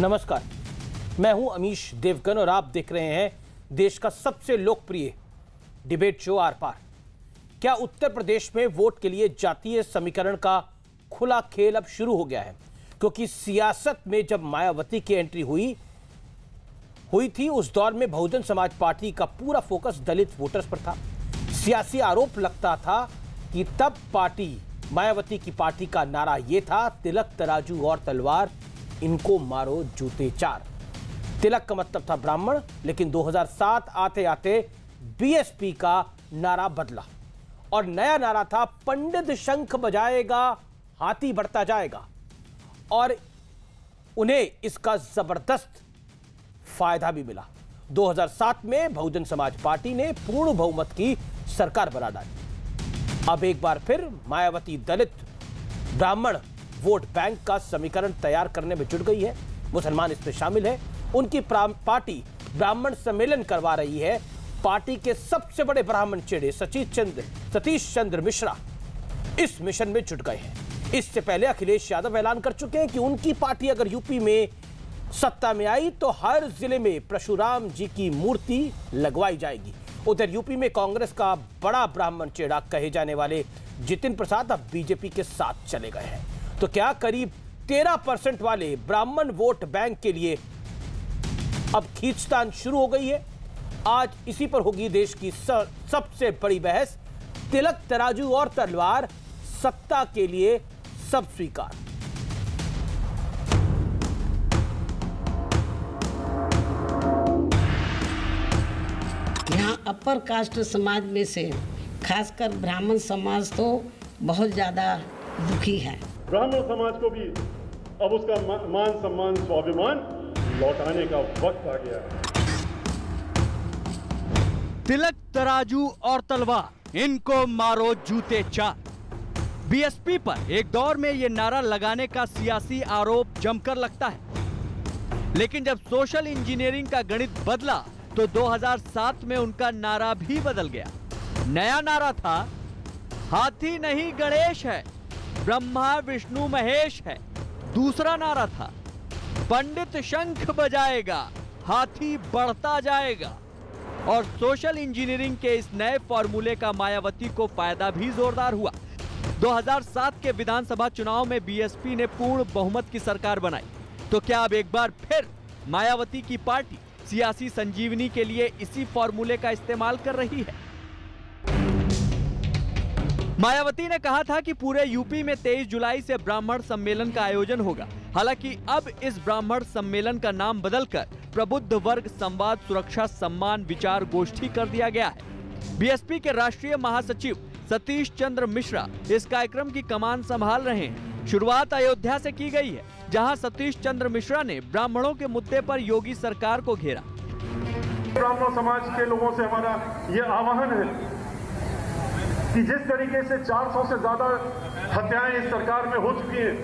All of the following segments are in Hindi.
नमस्कार, मैं हूं अमीश देवगन और आप देख रहे हैं देश का सबसे लोकप्रिय डिबेट शो आर पार। क्या उत्तर प्रदेश में वोट के लिए जातीय समीकरण का खुला खेल अब शुरू हो गया है? क्योंकि सियासत में जब मायावती की एंट्री हुई थी, उस दौर में बहुजन समाज पार्टी का पूरा फोकस दलित वोटर्स पर था। सियासी आरोप लगता था कि तब मायावती की पार्टी का नारा यह था, तिलक तराजू और तलवार, इनको मारो जूते चार। तिलक का मतलब था ब्राह्मण, लेकिन 2007 आते आते बीएसपी का नारा बदला और नया नारा था, पंडित शंख बजाएगा हाथी बढ़ता जाएगा। और उन्हें इसका जबरदस्त फायदा भी मिला। 2007 में बहुजन समाज पार्टी ने पूर्ण बहुमत की सरकार बना डाली। अब एक बार फिर मायावती दलित ब्राह्मण वोट बैंक का समीकरण तैयार करने में जुट गई है। मुसलमान इसमें शामिल है। उनकी पार्टी ब्राह्मण सम्मेलन करवा रही है। पार्टी के सबसे बड़े ब्राह्मण चेहरे सतीश चंद्र मिश्रा इस मिशन में जुट गए हैं। इससे पहले अखिलेश यादव ऐलान कर चुके हैं कि उनकी पार्टी अगर यूपी में सत्ता में आई तो हर जिले में परशुराम जी की मूर्ति लगवाई जाएगी। उधर यूपी में कांग्रेस का बड़ा ब्राह्मण चेहरा कहे जाने वाले जितिन प्रसाद अब बीजेपी के साथ चले गए हैं। तो क्या करीब 13% वाले ब्राह्मण वोट बैंक के लिए अब खींचतान शुरू हो गई है? आज इसी पर होगी देश की सबसे बड़ी बहस। तिलक तराजू और तलवार, सत्ता के लिए सब स्वीकार। यहाँ अपर कास्ट समाज में से खासकर ब्राह्मण समाज तो बहुत ज्यादा दुखी है। ब्राह्मण समाज को भी अब उसका मान सम्मान स्वाभिमान लौटाने का वक्त आ गया है। तिलक तराजू और तलवार, इनको मारो जूते चार। बीएसपी पर एक दौर में यह नारा लगाने का सियासी आरोप जमकर लगता है, लेकिन जब सोशल इंजीनियरिंग का गणित बदला तो 2007 में उनका नारा भी बदल गया। नया नारा था, हाथी नहीं गणेश है, ब्रह्मा विष्णु महेश है। दूसरा नारा था, पंडित शंख बजाएगा हाथी बढ़ता जाएगा। और सोशल इंजीनियरिंग के इस नए फॉर्मूले का मायावती को फायदा भी जोरदार हुआ। 2007 के विधानसभा चुनाव में बीएसपी ने पूर्ण बहुमत की सरकार बनाई। तो क्या अब एक बार फिर मायावती की पार्टी सियासी संजीवनी के लिए इसी फॉर्मूले का इस्तेमाल कर रही है? मायावती ने कहा था कि पूरे यूपी में 23 जुलाई से ब्राह्मण सम्मेलन का आयोजन होगा। हालांकि अब इस ब्राह्मण सम्मेलन का नाम बदलकर प्रबुद्ध वर्ग संवाद सुरक्षा सम्मान विचार गोष्ठी कर दिया गया है। बीएसपी के राष्ट्रीय महासचिव सतीश चंद्र मिश्रा इस कार्यक्रम की कमान संभाल रहे हैं। शुरुआत अयोध्या से की गई है, जहां सतीश चंद्र मिश्रा ने ब्राह्मणों के मुद्दे पर योगी सरकार को घेरा। ब्राह्मण समाज के लोगों से हमारा ये आह्वान है कि जिस तरीके से 400 से ज्यादा हत्याएं इस सरकार में हो चुकी हैं,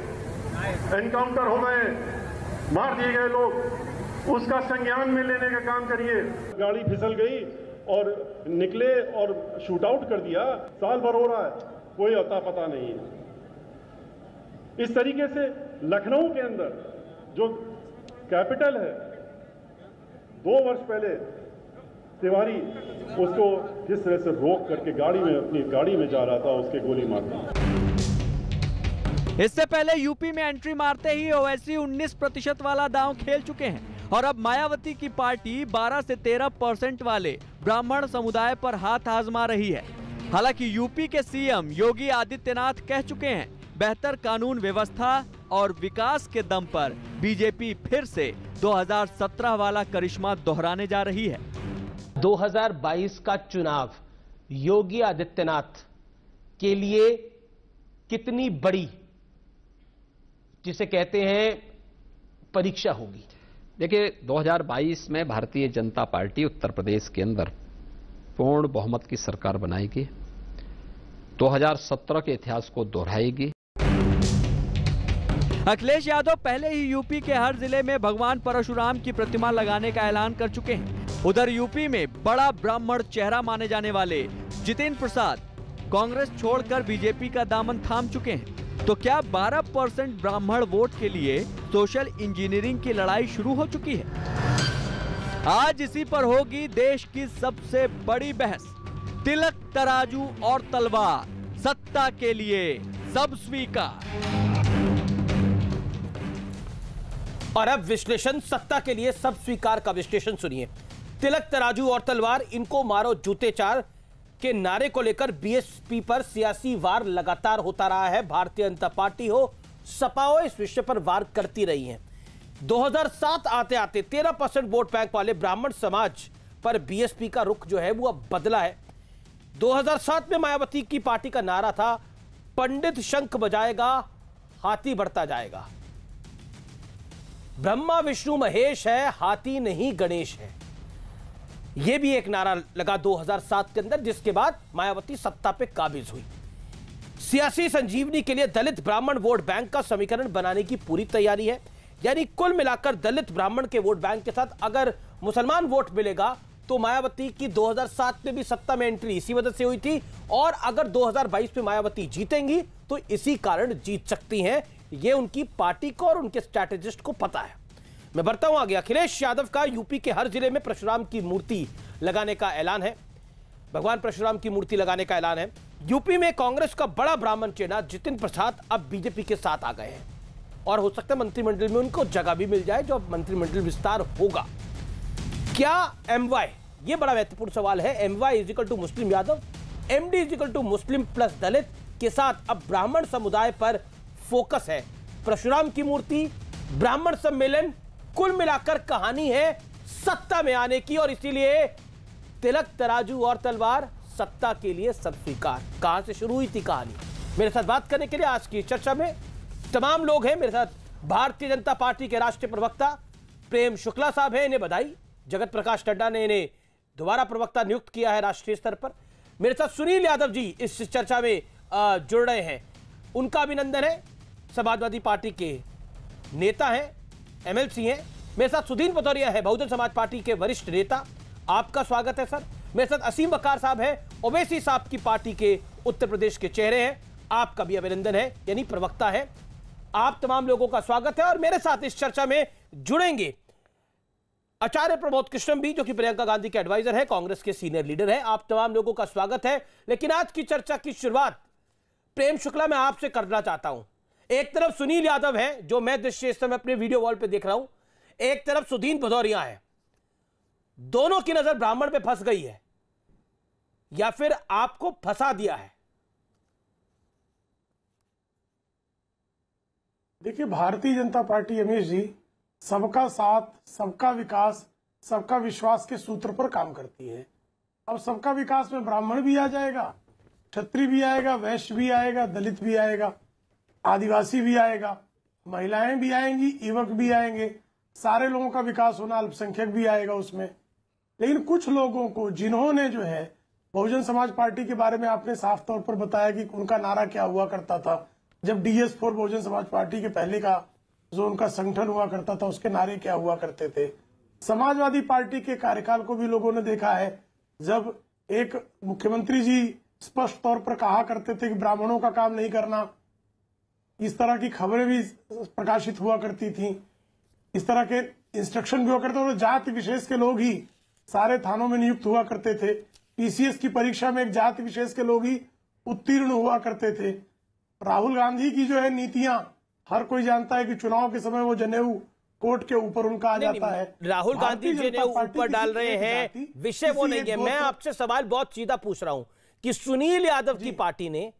एनकाउंटर हो गए, मार दिए गए लोग, उसका संज्ञान में लेने का काम करिए। गाड़ी फिसल गई और निकले और शूट आउट कर दिया, साल भर हो रहा है, कोई अता पता नहीं है। इस तरीके से लखनऊ के अंदर जो कैपिटल है, 2 वर्ष पहले तिवारी उसको जिस तरह से रोक करके अपनी गाड़ी में जा रहा था, उसके गोली मार दी। इससे पहले यूपी में एंट्री मारते ही ओवैसी 19% वाला दांव खेल चुके हैं और अब मायावती की पार्टी 12 से 13% वाले ब्राह्मण समुदाय पर हाथ आजमा रही है। हालांकि यूपी के सीएम योगी आदित्यनाथ कह चुके हैं, बेहतर कानून व्यवस्था और विकास के दम पर बीजेपी फिर से 2017 वाला करिश्मा दोहराने जा रही है। 2022 का चुनाव योगी आदित्यनाथ के लिए कितनी बड़ी, जिसे कहते हैं, परीक्षा होगी? देखिए, 2022 में भारतीय जनता पार्टी उत्तर प्रदेश के अंदर पूर्ण बहुमत की सरकार बनाएगी, 2017 के इतिहास को दोहराएगी। अखिलेश यादव पहले ही यूपी के हर जिले में भगवान परशुराम की प्रतिमा लगाने का ऐलान कर चुके हैं। उधर यूपी में बड़ा ब्राह्मण चेहरा माने जाने वाले जितिन प्रसाद कांग्रेस छोड़कर बीजेपी का दामन थाम चुके हैं। तो क्या 12% ब्राह्मण वोट के लिए सोशल इंजीनियरिंग की लड़ाई शुरू हो चुकी है? आज इसी पर होगी देश की सबसे बड़ी बहस। तिलक तराजू और तलवार, सत्ता के लिए सब स्वीकार। और अब विश्लेषण, सत्ता के लिए सब स्वीकार का विश्लेषण सुनिए। तिलक तराजू और तलवार, इनको मारो जूते चार के नारे को लेकर बीएसपी पर सियासी वार लगातार होता रहा है। भारतीय जनता पार्टी हो, सपा हो, इस विषय पर वार करती रही है। 2007 आते आते 13% वोट बैंक वाले ब्राह्मण समाज पर बीएसपी का रुख जो है वो अब बदला है। 2007 में मायावती की पार्टी का नारा था, पंडित शंख बजाएगा, हाथी बढ़ता जाएगा। ब्रह्मा विष्णु महेश है, हाथी नहीं गणेश है। यह भी एक नारा लगा 2007 के अंदर, जिसके बाद मायावती सत्ता पे काबिज हुई। सियासी संजीवनी के लिए दलित ब्राह्मण वोट बैंक का समीकरण बनाने की पूरी तैयारी है। यानी कुल मिलाकर दलित ब्राह्मण के वोट बैंक के साथ अगर मुसलमान वोट मिलेगा तो मायावती की 2007 में भी सत्ता में एंट्री इसी वजह से हुई थी, और अगर 2022 में मायावती जीतेंगी तो इसी कारण जीत सकती हैं। यह उनकी पार्टी को और उनके स्ट्रैटेजिस्ट को पता है। मैं बढ़ता हूं आगे। अखिलेश यादव का यूपी के हर जिले में परशुराम की मूर्ति लगाने का ऐलान है। भगवान परशुराम की मूर्ति लगाने का ऐलान है। यूपी में कांग्रेस का बड़ा ब्राह्मण चेला जितिन प्रसाद अब बीजेपी के साथ आ गए हैं, और हो सकता है मंत्रिमंडल में उनको जगह भी मिल जाए जो मंत्रिमंडल विस्तार होगा। क्या एमवाई, ये बड़ा महत्वपूर्ण सवाल है, MY equal to Muslim Yadav, MD equal to Muslim plus Dalit के साथ अब ब्राह्मण समुदाय पर फोकस है। परशुराम की मूर्ति, ब्राह्मण सम्मेलन, कुल मिलाकर कहानी है सत्ता में आने की, और इसीलिए तिलक तराजू और तलवार, सत्ता के लिए सब स्वीकार। कहां से शुरू हुई थी कहानी, मेरे साथ बात करने के लिए आज की चर्चा में तमाम लोग हैं। मेरे साथ भारतीय जनता पार्टी के राष्ट्रीय प्रवक्ता प्रेम शुक्ला साहब हैं, इन्हें बधाई। जगत प्रकाश नड्डा ने इन्हें दोबारा प्रवक्ता नियुक्त किया है राष्ट्रीय स्तर पर। मेरे साथ सुनील यादव जी इस चर्चा में जुड़ रहे हैं, उनका अभिनंदन है। समाजवादी पार्टी के नेता हैं, एमएलसी हैं। मेरे साथ सुदीन पतौरिया है, बहुजन समाज पार्टी के वरिष्ठ नेता, आपका स्वागत है सर। मेरे साथ असीम वकार साहब हैं, ओवैसी साहब की पार्टी के उत्तर प्रदेश के चेहरे हैं, आपका भी अभिनंदन है, यानी प्रवक्ता है। आप तमाम लोगों का स्वागत है। और मेरे साथ इस चर्चा में जुड़ेंगे आचार्य प्रमोद कृष्णम भी, जो कि प्रियंका गांधी के एडवाइजर है, कांग्रेस के सीनियर लीडर है। आप तमाम लोगों का स्वागत है। लेकिन आज की चर्चा की शुरुआत प्रेम शुक्ला मैं आपसे करना चाहता हूं। एक तरफ सुनील यादव है, जो मैं दृश्य इस समय अपने वीडियो वॉल पे देख रहा हूं, एक तरफ सुदीन भदौरिया है। दोनों की नजर ब्राह्मण पे फंस गई है, या फिर आपको फंसा दिया है? देखिए, भारतीय जनता पार्टी अमीश जी सबका साथ, सबका विकास, सबका विश्वास के सूत्र पर काम करती है। अब सबका विकास में ब्राह्मण भी आ जाएगा, क्षत्रिय भी आएगा, वैश्य भी आएगा, दलित भी आएगा, आदिवासी भी आएगा, महिलाएं भी आएंगी, युवक भी आएंगे, सारे लोगों का विकास होना, अल्पसंख्यक भी आएगा उसमें। लेकिन कुछ लोगों को, जिन्होंने जो है बहुजन समाज पार्टी के बारे में आपने साफ तौर पर बताया कि उनका नारा क्या हुआ करता था, जब DS4 बहुजन समाज पार्टी के पहले का जो उनका संगठन हुआ करता था, उसके नारे क्या हुआ करते थे। समाजवादी पार्टी के कार्यकाल को भी लोगों ने देखा है, जब एक मुख्यमंत्री जी स्पष्ट तौर पर कहा करते थे कि ब्राह्मणों का काम नहीं करना, इस तरह की खबरें भी प्रकाशित हुआ करती थी, इस तरह के इंस्ट्रक्शन भी हुआ करते थे। और जाति विशेष के लोग ही सारे थानों में नियुक्त हुआ करते थे। PCS की परीक्षा में एक जाति विशेष के लोग ही उत्तीर्ण हुआ करते थे। राहुल गांधी की जो है नीतियां, हर कोई जानता है कि चुनाव के समय वो जनेऊ कोर्ट के ऊपर उनका आ जाता है। राहुल गांधी जनेऊ ऊपर डाल रहे हैं, विषय वो नहीं है। मैं आपसे सवाल बहुत सीधा पूछ रहा हूं कि सुनील यादव की पार्टी ने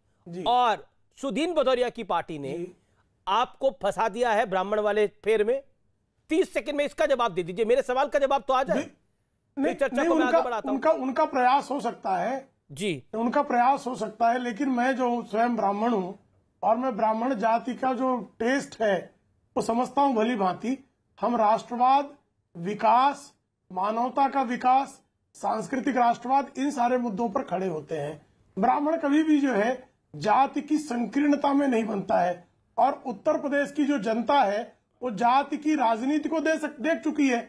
और सुदीन भदौरिया की पार्टी ने आपको फंसा दिया है ब्राह्मण वाले फेर में। 30 सेकंड में इसका जवाब दे दीजिए, मेरे सवाल का जवाब तो आ जाए। उनका प्रयास हो सकता है जी, उनका प्रयास हो सकता है, लेकिन मैं जो स्वयं ब्राह्मण हूं और मैं ब्राह्मण जाति का जो टेस्ट है वो समझता हूं भली भांति। हम राष्ट्रवाद, विकास, मानवता का विकास, सांस्कृतिक राष्ट्रवाद, इन सारे मुद्दों पर खड़े होते हैं। ब्राह्मण कभी भी जो है जाति की संकीर्णता में नहीं बनता है, और उत्तर प्रदेश की जो जनता है वो जाति की राजनीति को देख चुकी है।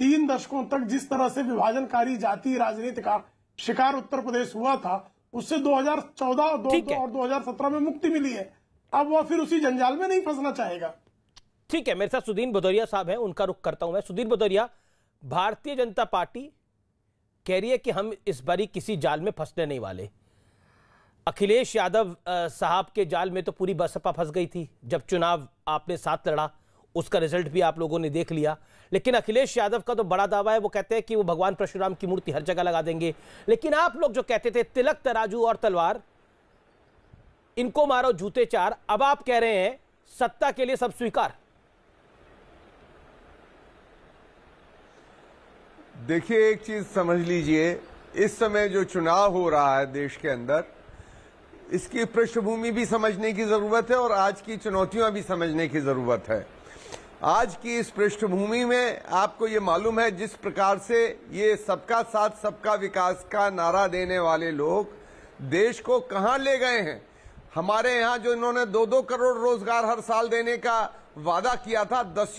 3 दशकों तक जिस तरह से विभाजनकारी जातीय राजनीति का शिकार उत्तर प्रदेश हुआ था, उससे 2014 और 2017 में मुक्ति मिली है। अब वो फिर उसी जंजाल में नहीं फंसना चाहेगा। ठीक है, मेरे साथ सुदीन भदौरिया साहब हैं, उनका रुख करता हूं मैं। सुदीन भदौरिया, भारतीय जनता पार्टी कह रही है कि हम इस बारी किसी जाल में फंसने नहीं वाले। अखिलेश यादव साहब के जाल में तो पूरी बसपा फंस गई थी जब चुनाव आपने साथ लड़ा, उसका रिजल्ट भी आप लोगों ने देख लिया। लेकिन अखिलेश यादव का तो बड़ा दावा है, वो कहते हैं कि वो भगवान परशुराम की मूर्ति हर जगह लगा देंगे। लेकिन आप लोग जो कहते थे तिलक तराजू और तलवार, इनको मारो जूते चार, अब आप कह रहे हैं सत्ता के लिए सब स्वीकार। देखिए, एक चीज समझ लीजिए, इस समय जो चुनाव हो रहा है देश के अंदर, इसकी पृष्ठभूमि भी समझने की जरूरत है और आज की चुनौतियां भी समझने की जरूरत है। आज की इस पृष्ठभूमि में आपको ये मालूम है जिस प्रकार से ये सबका साथ सबका विकास का नारा देने वाले लोग देश को कहां ले गए हैं। हमारे यहाँ जो इन्होंने 2-2 करोड़ रोजगार हर साल देने का वादा किया था, 10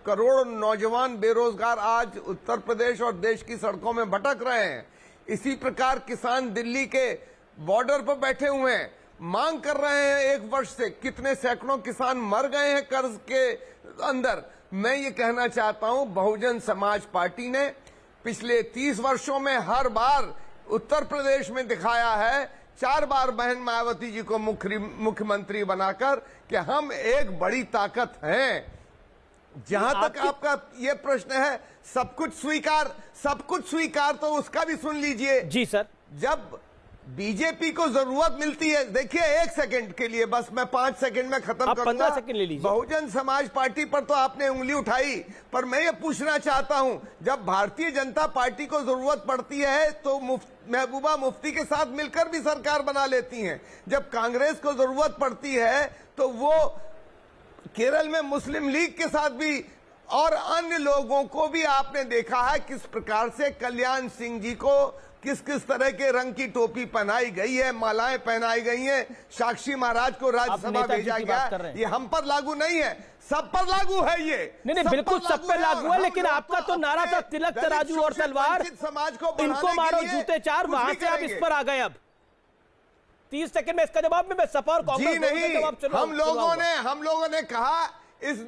करोड़ नौजवान बेरोजगार आज उत्तर प्रदेश और देश की सड़कों में भटक रहे हैं। इसी प्रकार किसान दिल्ली के बॉर्डर पर बैठे हुए हैं, मांग कर रहे हैं। 1 वर्ष से कितने सैकड़ों किसान मर गए हैं कर्ज के अंदर। मैं ये कहना चाहता हूं, बहुजन समाज पार्टी ने पिछले 30 वर्षों में हर बार उत्तर प्रदेश में दिखाया है, 4 बार बहन मायावती जी को मुख्यमंत्री बनाकर, कि हम एक बड़ी ताकत हैं। जहां तक आपका ये प्रश्न है सब कुछ स्वीकार, तो उसका भी सुन लीजिए। जी सर। जब बीजेपी को जरूरत मिलती है, देखिए 1 सेकंड के लिए, बस मैं 5 सेकंड में खत्म करूंगा। 15 सेकंड ले लीजिए। बहुजन समाज पार्टी पर तो आपने उंगली उठाई, पर मैं ये पूछना चाहता हूं, जब भारतीय जनता पार्टी को जरूरत पड़ती है तो महबूबा मुफ्ती के साथ मिलकर भी सरकार बना लेती हैं। जब कांग्रेस को जरूरत पड़ती है तो वो केरल में मुस्लिम लीग के साथ भी, और अन्य लोगों को भी आपने देखा है किस प्रकार से कल्याण सिंह जी को किस किस तरह के रंग की टोपी पहनाई गई है, मालाएं पहनाई गई हैं, साक्षी महाराज को राज्यसभा भेजा गया। ये हम पर लागू नहीं है, सब पर लागू है। ये नहीं, बिल्कुल सब पर लागू है। लेकिन आपका तो नारा था तिलक तराजू और तलवार, समाज को इनको मारो जूते चार, वहां से आप इस पर आ गए। अब 30 सेकंड में इसका जवाब में सपा और कांग्रेस नहीं, हम लोगों ने कहा इस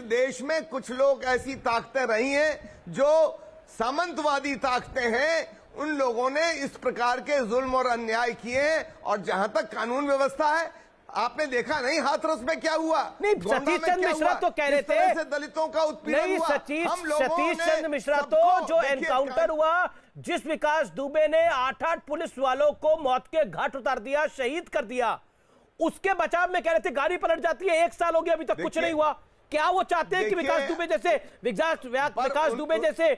देश में कुछ लोग ऐसी ताकतें रही हैं जो सामंतवादी ताकतें हैं। उन लोगों ने इस प्रकार के जुल्म और अन्याय किए, और जहां तक कानून व्यवस्था है, आपने देखा नहीं हाथरस में क्या हुआ। नहीं, सतीश चंद्र मिश्रा तो कह रहे थे से दलितों का उत्पीड़न नहीं, हुआ। सतीश चंद्र मिश्रा तो जो एनकाउंटर हुआ, जिस विकास दुबे ने 8-8 पुलिस वालों को मौत के घाट उतार दिया, शहीद कर दिया, उसके बचाव में कह रहे थे गाड़ी पलट जाती है। 1 साल हो गया, अभी तक कुछ नहीं हुआ। क्या वो चाहते हैं कि विकास दुबे जैसे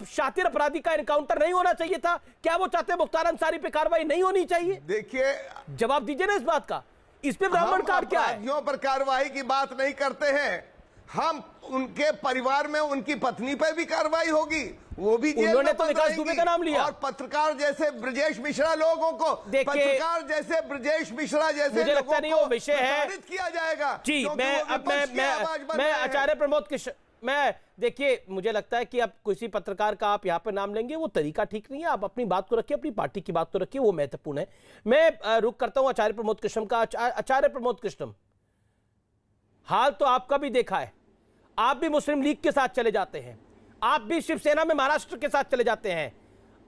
शातिर अपराधी का एनकाउंटर नहीं होना चाहिए था? क्या वो चाहते हैं मुख्तार अंसारी पे कार्रवाई नहीं होनी चाहिए? देखिए, जवाब दीजिए ना इस बात का। इस पे ब्राह्मण कार्ड क्या है? अपराधियों पर कार्रवाई की बात नहीं करते हैं हम, उनके परिवार में उनकी पत्नी पर भी कार्रवाई होगी, वो भी जेल उन्होंने में तो विकास दुबे का नाम लिया। और पत्रकार जैसे ब्रजेश मिश्रा लोगों को, पत्रकार जैसे ब्रजेश मिश्रा जैसे मुझे लगता नहीं वो विषय है किया जाएगा। जी, मैं आचार्य प्रमोद कृष्ण, मैं देखिए, मुझे लगता है कि अब किसी पत्रकार का आप यहाँ पे नाम लेंगे वो तरीका ठीक नहीं है। आप अपनी बात को रखिए, अपनी पार्टी की बात को रखिए, वो महत्वपूर्ण है। मैं रुक करता हूं आचार्य प्रमोद कृष्ण का। आचार्य प्रमोद कृष्ण, हाल तो आपका भी देखा है, आप भी मुस्लिम लीग के साथ चले जाते हैं, आप भी शिवसेना में महाराष्ट्र के साथ चले जाते हैं,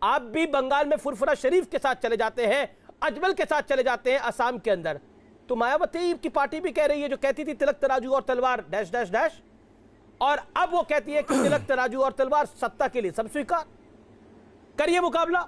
आप भी बंगाल में फुरफुरा शरीफ के साथ चले जाते हैं, अजमल के साथ चले जाते हैं असम के अंदर। तो मायावती की पार्टी भी कह रही है, जो कहती थी तिलक तराजू और तलवार डैश डैश डैश, और अब वो कहती है कि तिलक तराजू और तलवार सत्ता के लिए सब स्वीकार। करिए मुकाबला।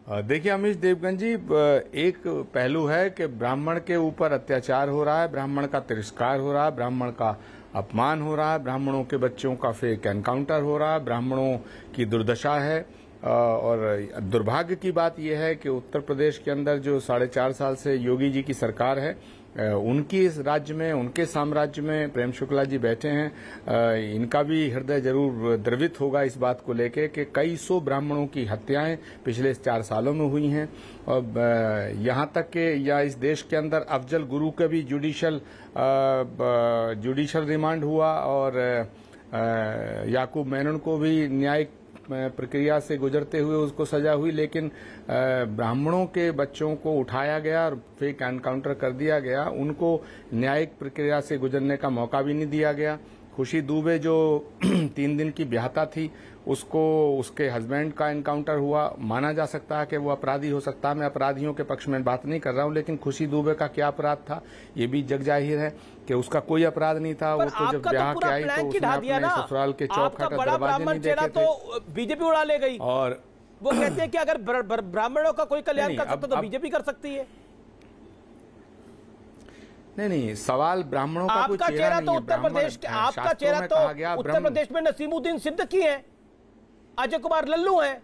देखिए अमीश देवगन जी, एक पहलू है कि ब्राह्मण के ऊपर अत्याचार हो रहा है, ब्राह्मण का तिरस्कार हो रहा है, ब्राह्मण का अपमान हो रहा है, ब्राह्मणों के बच्चों का फेक एनकाउंटर हो रहा है, ब्राह्मणों की दुर्दशा है। और दुर्भाग्य की बात यह है कि उत्तर प्रदेश के अंदर जो 4.5 साल से योगी जी की सरकार है, उनकी इस राज्य में, उनके साम्राज्य में प्रेम शुक्ला जी बैठे हैं। इनका भी हृदय जरूर द्रवित होगा इस बात को लेके कि कई सौ ब्राह्मणों की हत्याएं पिछले 4 सालों में हुई हैं। और यहाँ तक कि या इस देश के अंदर अफजल गुरु का भी जुडिशल रिमांड हुआ, और याकूब मेनन को भी न्यायिक प्रक्रिया से गुजरते हुए उसको सजा हुई, लेकिन ब्राह्मणों के बच्चों को उठाया गया और फेक एनकाउंटर कर दिया गया। उनको न्यायिक प्रक्रिया से गुजरने का मौका भी नहीं दिया गया। खुशी दुबे जो 3 दिन की ब्याहता थी, उसको उसके हस्बैंड का एनकाउंटर हुआ। माना जा सकता है कि वो अपराधी हो सकता है, मैं अपराधियों के पक्ष में बात नहीं कर रहा हूं, लेकिन खुशी दुबे का क्या अपराध था ये भी जग जाहिर है कि उसका कोई अपराध नहीं था। वो तो जब ब्याह के आई तो उसने अपने ससुराल के चौखट दरवाजे नहीं देखे थे, बीजेपी उड़ा ले गई। और वो कहते हैं कि अगर ब्राह्मणों का कोई कल्याण कर सकता तो बीजेपी कर सकती है। नहीं, सवाल ब्राह्मणों का कोई चेहरा तो उत्तर प्रदेश के, आपका चेहरा तो उत्तर प्रदेश में नसीमुद्दीन सिद्दीकी है, अजय कुमार लल्लू हैं।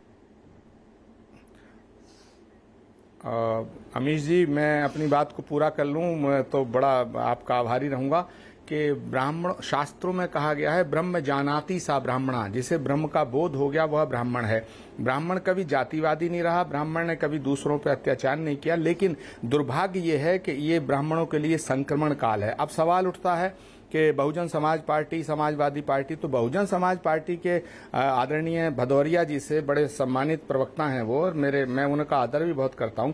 अमीश जी, मैं अपनी बात को पूरा कर लूं, मैं तो बड़ा आपका आभारी रहूंगा कि ब्राह्मण शास्त्रों में कहा गया है ब्रह्म जानाति सा ब्राह्मणा, जिसे ब्रह्म का बोध हो गया वह ब्राह्मण है। ब्राह्मण कभी जातिवादी नहीं रहा, ब्राह्मण ने कभी दूसरों पर अत्याचार नहीं किया, लेकिन दुर्भाग्य ये है कि ये ब्राह्मणों के लिए संक्रमण काल है। अब सवाल उठता है कि बहुजन समाज पार्टी, समाजवादी पार्टी, तो बहुजन समाज पार्टी के आदरणीय भदौरिया जी से बड़े सम्मानित प्रवक्ता हैं वो, और मैं उनका आदर भी बहुत करता हूं।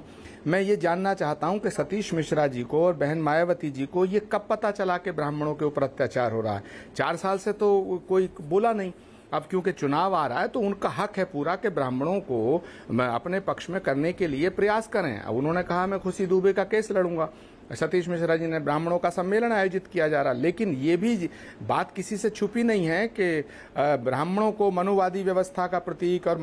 मैं ये जानना चाहता हूं कि सतीश मिश्रा जी को और बहन मायावती जी को ये कब पता चला कि ब्राह्मणों के ऊपर अत्याचार हो रहा है। 4 साल से तो कोई बोला नहीं। अब क्योंकि चुनाव आ रहा है तो उनका हक है पूरा कि ब्राह्मणों को अपने पक्ष में करने के लिए प्रयास करें। अब उन्होंने कहा मैं खुशी दुबे का केस लड़ूंगा, सतीश मिश्रा जी ने ब्राह्मणों का सम्मेलन आयोजित किया जा रहा, लेकिन ये भी बात किसी से छुपी नहीं है कि ब्राह्मणों को मनुवादी व्यवस्था का प्रतीक और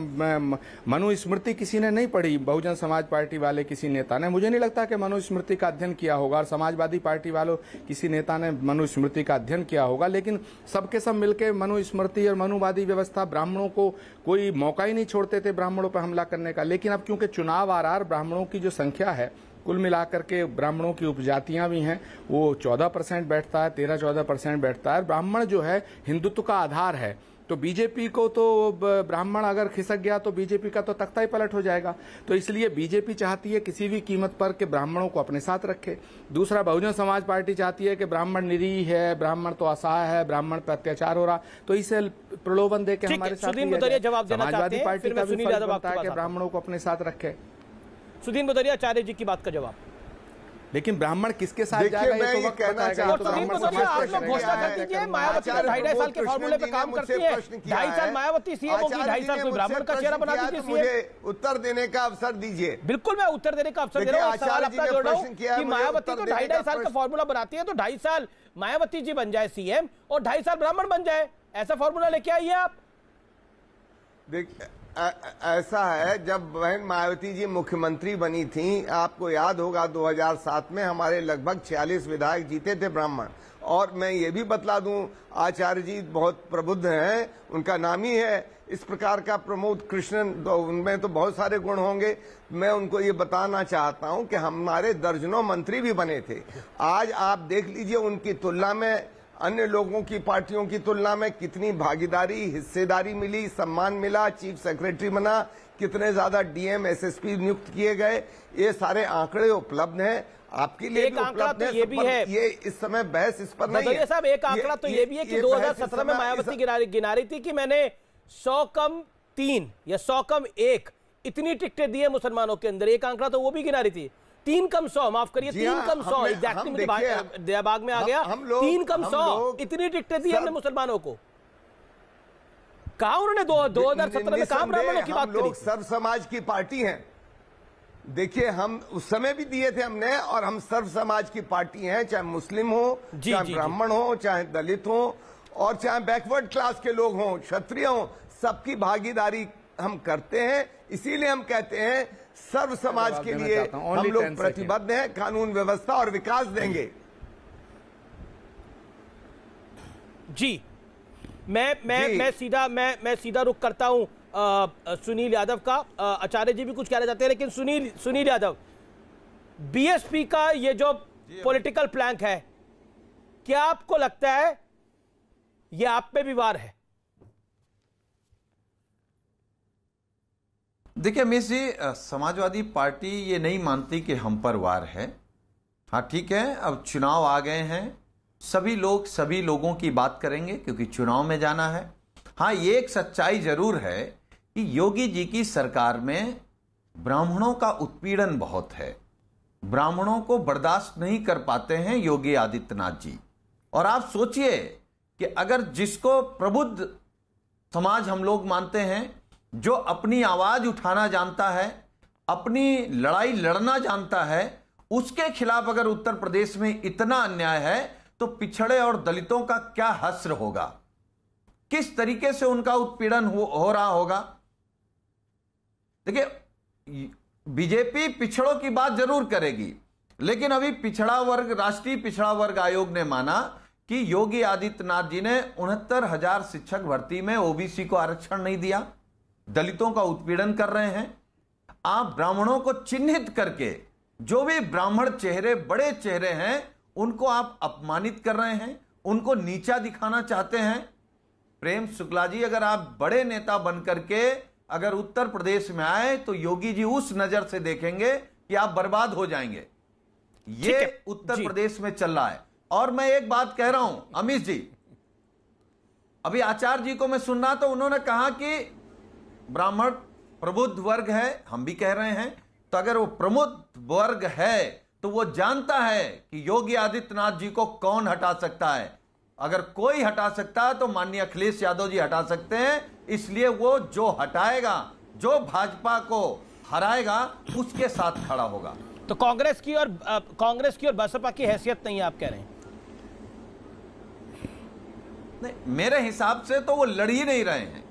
मनुस्मृति किसी ने नहीं पढ़ी। बहुजन समाज पार्टी वाले किसी नेता ने, मुझे नहीं लगता कि मनुस्मृति का अध्ययन किया होगा, और समाजवादी पार्टी वालों किसी नेता ने मनुस्मृति का अध्ययन किया होगा, लेकिन सबके सब मिलकर मनुस्मृति और मनुवादी व्यवस्था, ब्राह्मणों को कोई मौका ही नहीं छोड़ते थे ब्राह्मणों पर हमला करने का। लेकिन अब क्योंकि चुनाव आ रहा है, ब्राह्मणों की जो संख्या है कुल मिलाकर के ब्राह्मणों की उपजातियां भी हैं, वो 14% बैठता है, 13-14% बैठता है। ब्राह्मण जो है हिंदुत्व का आधार है, तो बीजेपी को तो ब्राह्मण अगर खिसक गया तो बीजेपी का तो तख्ता ही पलट हो जाएगा। तो इसलिए बीजेपी चाहती है किसी भी कीमत पर कि ब्राह्मणों को अपने साथ रखे। दूसरा, बहुजन समाज पार्टी चाहती है कि ब्राह्मण निरीह है, ब्राह्मण तो असहाय है, ब्राह्मण पर अत्याचार हो रहा, तो इसे प्रलोभन दे के हमारे साथ। समाजवादी पार्टी का भी फर्ज बनता है कि ब्राह्मणों को अपने साथ रखे। सुदीन बदरिया, आचार्य जी की बात का जवाब। लेकिन ब्राह्मण किसके साथ जाएगा ये तो वक्त बताएगा। आप लोग घोषणा कर दीजिए, मायावती 2.5 साल के फॉर्मूले पे काम करती है, 2.5 साल मायावती सीएम होगी, 2.5 साल कोई ब्राह्मण का चेहरा बना दीजिए सीएम। मुझे उत्तर देने का अवसर दीजिए। बिल्कुल, मैं उत्तर देने का अवसर दे रहा हूँ। सवाल अपना जोड़ रहा हूँ कि मायावती तो 2.5 साल का फॉर्मूला बनाती है, तो 2.5 साल मायावती जी बन जाए सीएम और 2.5 साल ब्राह्मण बन जाए, ऐसा फॉर्मूला लेके आइए आप। ऐसा है, जब बहन मायावती जी मुख्यमंत्री बनी थी, आपको याद होगा 2007 में हमारे लगभग 46 विधायक जीते थे ब्राह्मण। और मैं ये भी बतला दूं, आचार्य जी बहुत प्रबुद्ध हैं, उनका नाम ही है इस प्रकार का प्रमोद कृष्णन, उनमें तो बहुत सारे गुण होंगे। मैं उनको ये बताना चाहता हूं कि हमारे दर्जनों मंत्री भी बने थे। आज आप देख लीजिए उनकी तुलना में अन्य लोगों की पार्टियों की तुलना में कितनी भागीदारी, हिस्सेदारी मिली, सम्मान मिला, चीफ सेक्रेटरी बना, कितने ज्यादा डीएम एसएसपी नियुक्त किए गए, ये सारे आंकड़े उपलब्ध हैं। आपके लिए भी उपलब्ध है, ये भी है। ये इस समय बहस इस पर नहीं है साहब। एक आंकड़ा तो ये भी है कि 2017 में मायावती गिना रही थी कि मैंने 100 कम 3 या 100 कम 1 इतनी टिकटें दी है मुसलमानों के अंदर। एक आंकड़ा तो वो भी गिना रही थी, 3 कम 100, माफ करिए 3 कम 100, एग्जैक्टली मुझे दिमाग में आ गया, 3 कम 100 इतनी टिकटें दी हमने मुसलमानों को। कहा उन्होंने 2017 में कहा ब्राह्मणों की बात करी। सर्व समाज की पार्टी हैं। देखिए, हम उस समय भी दिए थे हमने, और हम सर्व समाज की पार्टी हैं, चाहे मुस्लिम हो, चाहे ब्राह्मण हो, चाहे दलित हो, और चाहे बैकवर्ड क्लास के लोग हों, क्षत्रिय हों, सबकी भागीदारी हम करते हैं। इसीलिए हम कहते हैं सर्व समाज के लिए हम लोग प्रतिबद्ध हैं, कानून व्यवस्था और विकास देंगे। जी, मैं सीधा रुख करता हूं सुनील यादव का। आचार्य जी भी कुछ कहना चाहते हैं, लेकिन सुनील यादव, बीएसपी का ये जो पॉलिटिकल प्लैंक है, क्या आपको लगता है ये आप पे भी वार है? देखिए अमीश जी, समाजवादी पार्टी ये नहीं मानती कि हम पर वार है। हाँ ठीक है, अब चुनाव आ गए हैं, सभी लोग सभी लोगों की बात करेंगे क्योंकि चुनाव में जाना है। हाँ, ये एक सच्चाई जरूर है कि योगी जी की सरकार में ब्राह्मणों का उत्पीड़न बहुत है, ब्राह्मणों को बर्दाश्त नहीं कर पाते हैं योगी आदित्यनाथ जी। और आप सोचिए कि अगर जिसको प्रबुद्ध समाज हम लोग मानते हैं, जो अपनी आवाज उठाना जानता है, अपनी लड़ाई लड़ना जानता है, उसके खिलाफ अगर उत्तर प्रदेश में इतना अन्याय है तो पिछड़े और दलितों का क्या हश्र होगा, किस तरीके से उनका उत्पीड़न हो रहा होगा। देखिए, बीजेपी पिछड़ों की बात जरूर करेगी, लेकिन अभी पिछड़ा वर्ग, राष्ट्रीय पिछड़ा वर्ग आयोग ने माना कि योगी आदित्यनाथ जी ने 69,000 शिक्षक भर्ती में ओबीसी को आरक्षण नहीं दिया, दलितों का उत्पीड़न कर रहे हैं। आप ब्राह्मणों को चिन्हित करके, जो भी ब्राह्मण चेहरे, बड़े चेहरे हैं, उनको आप अपमानित कर रहे हैं, उनको नीचा दिखाना चाहते हैं। प्रेम शुक्ला जी, अगर आप बड़े नेता बनकर के अगर उत्तर प्रदेश में आए तो योगी जी उस नजर से देखेंगे कि आप बर्बाद हो जाएंगे। ये उत्तर प्रदेश में चल रहा है। और मैं एक बात कह रहा हूं अमित जी, अभी आचार्य जी को मैं सुन रहा, तो उन्होंने कहा कि ब्राह्मण प्रबुद्ध वर्ग है, हम भी कह रहे हैं। तो अगर वो प्रबुद्ध वर्ग है तो वो जानता है कि योगी आदित्यनाथ जी को कौन हटा सकता है। अगर कोई हटा सकता है तो माननीय अखिलेश यादव जी हटा सकते हैं। इसलिए वो जो हटाएगा, जो भाजपा को हराएगा, उसके साथ खड़ा होगा। तो कांग्रेस की और बसपा की हैसियत नहीं है, आप कह रहे हैं? नहीं, मेरे हिसाब से तो वो लड़ ही नहीं रहे हैं,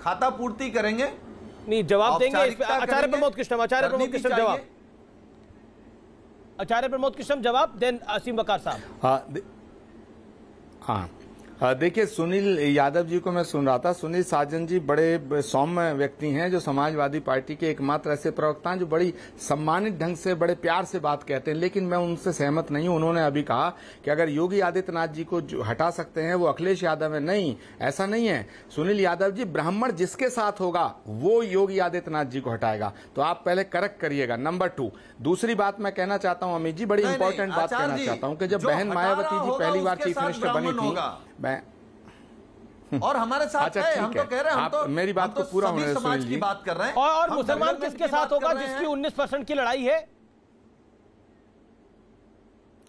खाता पूर्ति करेंगे। नहीं, जवाब देंगे इस पे आचार्य प्रमोद कृष्णम। जवाब आचार्य प्रमोद कृष्णम जवाब, देन असीम वकार साहब। हाँ, देखिए, सुनील यादव जी को मैं सुन रहा था। सुनील साजन जी बड़े सौम्य व्यक्ति हैं, जो समाजवादी पार्टी के एकमात्र ऐसे प्रवक्ता हैं जो बड़ी सम्मानित ढंग से, बड़े प्यार से बात कहते हैं। लेकिन मैं उनसे सहमत नहीं हूं। उन्होंने अभी कहा कि अगर योगी आदित्यनाथ जी को जो हटा सकते हैं वो अखिलेश यादव है। नहीं, ऐसा नहीं है सुनील यादव जी। ब्राह्मण जिसके साथ होगा वो योगी आदित्यनाथ जी को हटाएगा। तो आप पहले करेक्ट करिएगा। नंबर 2, दूसरी बात मैं कहना चाहता हूं अमित जी, बड़ी इंपॉर्टेंट बात कहना चाहता हूं कि जब बहन मायावती जी पहली बार चीफ मिनिस्टर बनी थी, और हमारे साथ है, हम तो कह रहे हैं, हम तो मेरी बात को पूरा होने समाज की बात कर रहे हैं। और मुसलमान किसके साथ होगा जिसकी 19% की लड़ाई है?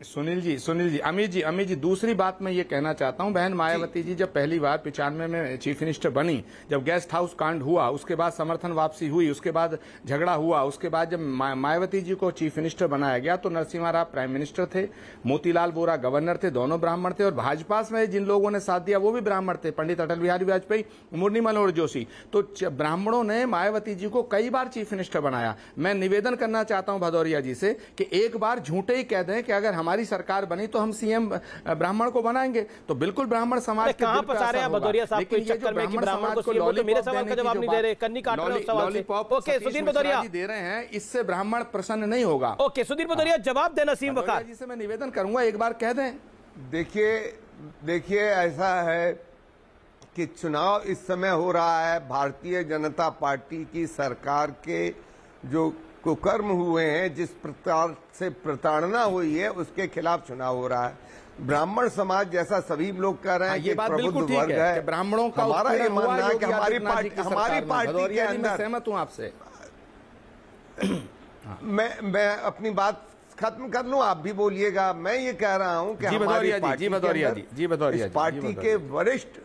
सुनील जी, अमित जी, दूसरी बात मैं ये कहना चाहता हूं, बहन मायावती जी जब पहली बार 95 में चीफ मिनिस्टर बनी, जब गेस्ट हाउस कांड हुआ, उसके बाद समर्थन वापसी हुई, उसके बाद झगड़ा हुआ, उसके बाद जब मायावती जी को चीफ मिनिस्टर बनाया गया तो नरसिम्हा राव प्राइम मिनिस्टर थे, मोतीलाल वोरा गवर्नर थे, दोनों ब्राह्मण थे। और भाजपा में जिन लोगों ने साथ दिया वो भी ब्राह्मण थे, पंडित अटल बिहारी वाजपेयी, मुरली मनोहर जोशी। तो ब्राह्मणों ने मायावती जी को कई बार चीफ मिनिस्टर बनाया। मैं निवेदन करना चाहता हूं भदौरिया जी से कि एक बार झूठे ही कह दें कि अगर हमारी सरकार बनी तो हम सीएम ब्राह्मण को बनाएंगे, तो बिल्कुल ब्राह्मण समाज के कहां फंसा रहे हैं भदौरिया साहब को इस चक्कर में कि ब्राह्मण को सीएम, तो मेरे सवाल का जवाब नहीं दे रहे, कन्नी काट रहे हैं उस सवाल से। ओके, सुधीर भदौरिया दे रहे हैं, इससे ब्राह्मण प्रसन्न नहीं होगा। ओके, सुधीर भदौरिया जवाब देना। नसीम वकार जी से मैं निवेदन करूंगा, एक बार कह दें। देखिए, ऐसा है कि चुनाव इस समय हो रहा है, भारतीय जनता पार्टी की सरकार के जो कुकर्म हुए हैं, जिस प्रकार से प्रताड़ना हुई है, उसके खिलाफ चुनाव हो रहा है। ब्राह्मण समाज जैसा सभी लोग कह रहे हैं कि प्रबुद्ध वर्ग है, ब्राह्मणों का हमारा ये मानना है कि हमारी पार्टी के अंदर, सहमत हूं आपसे। मैं अपनी बात खत्म कर लूं, आप भी बोलिएगा। मैं ये कह रहा हूं कि हमारी पार्टी के वरिष्ठ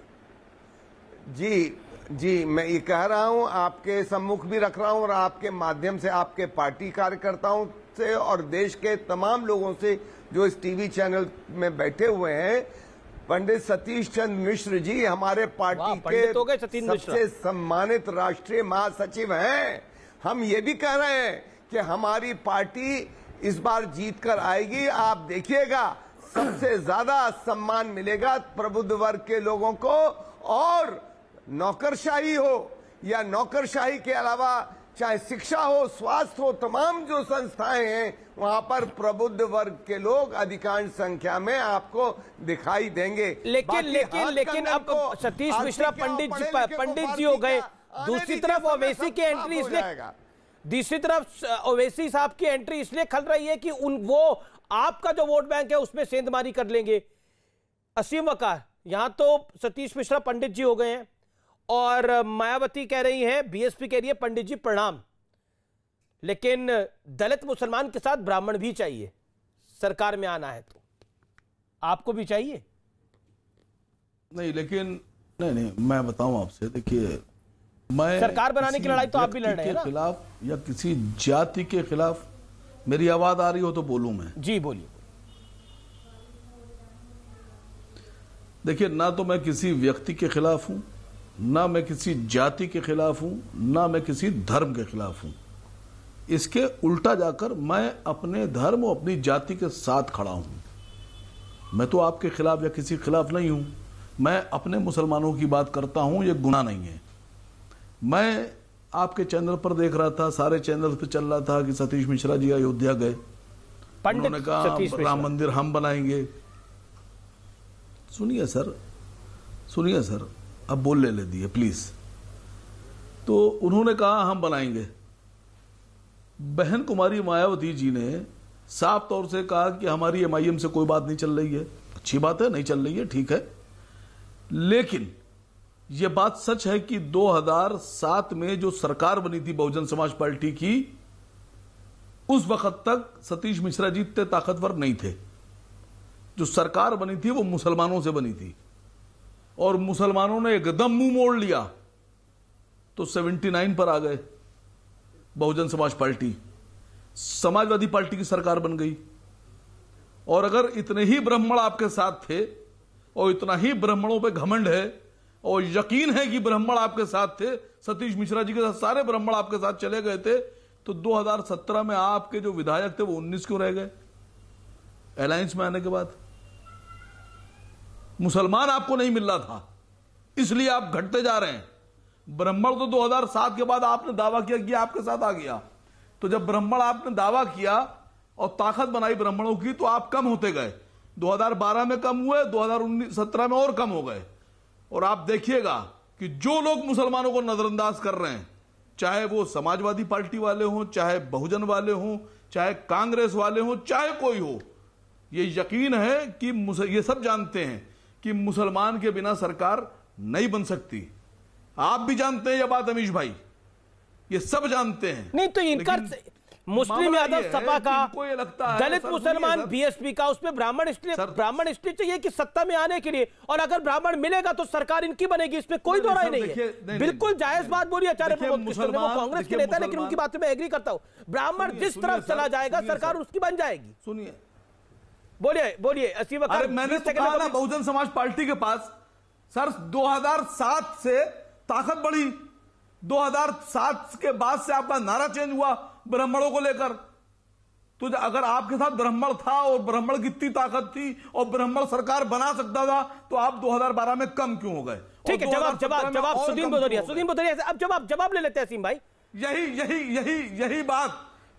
जी, मैं ये कह रहा हूं, आपके सम्मुख भी रख रहा हूं और आपके माध्यम से आपके पार्टी कार्यकर्ताओं से और देश के तमाम लोगों से जो इस टीवी चैनल में बैठे हुए हैं, पंडित सतीश चंद्र मिश्र जी हमारे पार्टी के सबसे सम्मानित राष्ट्रीय महासचिव हैं। हम ये भी कह रहे हैं कि हमारी पार्टी इस बार जीत कर आएगी। आप देखिएगा, सबसे ज्यादा सम्मान मिलेगा प्रबुद्ध वर्ग के लोगों को। और नौकरशाही हो या नौकरशाही के अलावा चाहे शिक्षा हो, स्वास्थ्य हो, तमाम जो संस्थाएं हैं वहां पर प्रबुद्ध वर्ग के लोग अधिकांश संख्या में आपको दिखाई देंगे। लेकिन अब सतीश मिश्रा पंडित जी हो गए। दूसरी तरफ ओवैसी की एंट्री ओवैसी साहब की एंट्री इसलिए खल रही है कि वो आपका जो वोट बैंक है उसमें सेंधमारी कर लेंगे। असीम वकार, यहां तो सतीश मिश्रा पंडित जी हो गए हैं और मायावती कह रही है, बीएसपी कह रही है पंडित जी प्रणाम, लेकिन दलित मुसलमान के साथ ब्राह्मण भी चाहिए सरकार में आना है, तो आपको भी चाहिए? नहीं, लेकिन नहीं, मैं बताऊं आपसे, देखिए, मैं सरकार बनाने की लड़ाई तो आप भी लड़ रहे हैं ना? खिलाफ या किसी जाति के खिलाफ मेरी आवाज आ रही हो तो बोलूं मैं? जी बोलिए। देखिए, ना तो मैं किसी व्यक्ति के खिलाफ हूं, ना मैं किसी जाति के खिलाफ हूं, ना मैं किसी धर्म के खिलाफ हूं। इसके उल्टा जाकर मैं अपने धर्म और अपनी जाति के साथ खड़ा हूं। मैं तो आपके खिलाफ या किसी खिलाफ नहीं हूं। मैं अपने मुसलमानों की बात करता हूं, ये गुनाह नहीं है। मैं आपके चैनल पर देख रहा था, सारे चैनल पर चल रहा था कि सतीश मिश्रा जी अयोध्या गए, उन्होंने कहा राम मंदिर हम बनाएंगे। सुनिए सर, अब बोलने ले दिए प्लीज। तो उन्होंने कहा हम बनाएंगे। बहन कुमारी मायावती जी ने साफ तौर से कहा कि हमारी एमआईएम से कोई बात नहीं चल रही है। अच्छी बात है, नहीं चल रही है, ठीक है, लेकिन यह बात सच है कि 2007 में जो सरकार बनी थी बहुजन समाज पार्टी की, उस वक्त तक सतीश मिश्रा जी इतने ताकतवर नहीं थे। जो सरकार बनी थी वो मुसलमानों से बनी थी और मुसलमानों ने एकदम मुंह मोड़ लिया तो 79 पर आ गए बहुजन समाज पार्टी, समाजवादी पार्टी की सरकार बन गई। और अगर इतने ही ब्राह्मण आपके साथ थे और इतना ही ब्राह्मणों पे घमंड है और यकीन है कि ब्राह्मण आपके साथ थे, सतीश मिश्रा जी के साथ सारे ब्राह्मण आपके साथ चले गए थे, तो 2017 में आपके जो विधायक थे वो 19 क्यों रह गए अलायंस में आने के बाद? मुसलमान आपको नहीं मिल रहा था, इसलिए आप घटते जा रहे हैं। ब्राह्मण तो 2007 के बाद आपने दावा किया कि आपके साथ आ गया, तो जब ब्राह्मण आपने दावा किया और ताकत बनाई ब्राह्मणों की, तो आप कम होते गए। 2012 में कम हुए, 2017 में और कम हो गए। और आप देखिएगा कि जो लोग मुसलमानों को नजरअंदाज कर रहे हैं, चाहे वो समाजवादी पार्टी वाले हों, चाहे बहुजन वाले हों, चाहे कांग्रेस वाले हों, चाहे कोई हो, ये यकीन है कि ये सब जानते हैं कि मुसलमान के बिना सरकार नहीं बन सकती। आप भी जानते हैं यह बात अमीश भाई, ये सब जानते हैं। नहीं तो इनका मुस्लिम यादव सपा का, दलित मुसलमान बीएसपी का, उसमें ब्राह्मण इसलिए चाहिए कि सत्ता में आने के लिए, और अगर ब्राह्मण मिलेगा तो सरकार इनकी बनेगी, इसमें कोई दो राय नहीं है। बिल्कुल जायज बात बोली आचार्य प्रमोद कृष्ण ने, वो कांग्रेस के नेता, लेकिन उनकी बात में एग्री करता हूं। ब्राह्मण जिस तरफ चला जाएगा सरकार उसकी बन जाएगी। सुनिए, बोलिए असीम वकार। मैंने तो कहा ना, बहुजन समाज पार्टी के पास सर 2007 से ताकत बढ़ी, 2007 के बाद से आपका नारा चेंज हुआ ब्राह्मणों को लेकर। तो अगर आपके साथ ब्राह्मण था और ब्राह्मण की इतनी ताकत थी और ब्राह्मण सरकार बना सकता था, तो आप 2012 में कम क्यों हो गए? ठीक है, जवाब सुदीन भदौरिया से अब जवाब ले लेते हैं असीम भाई।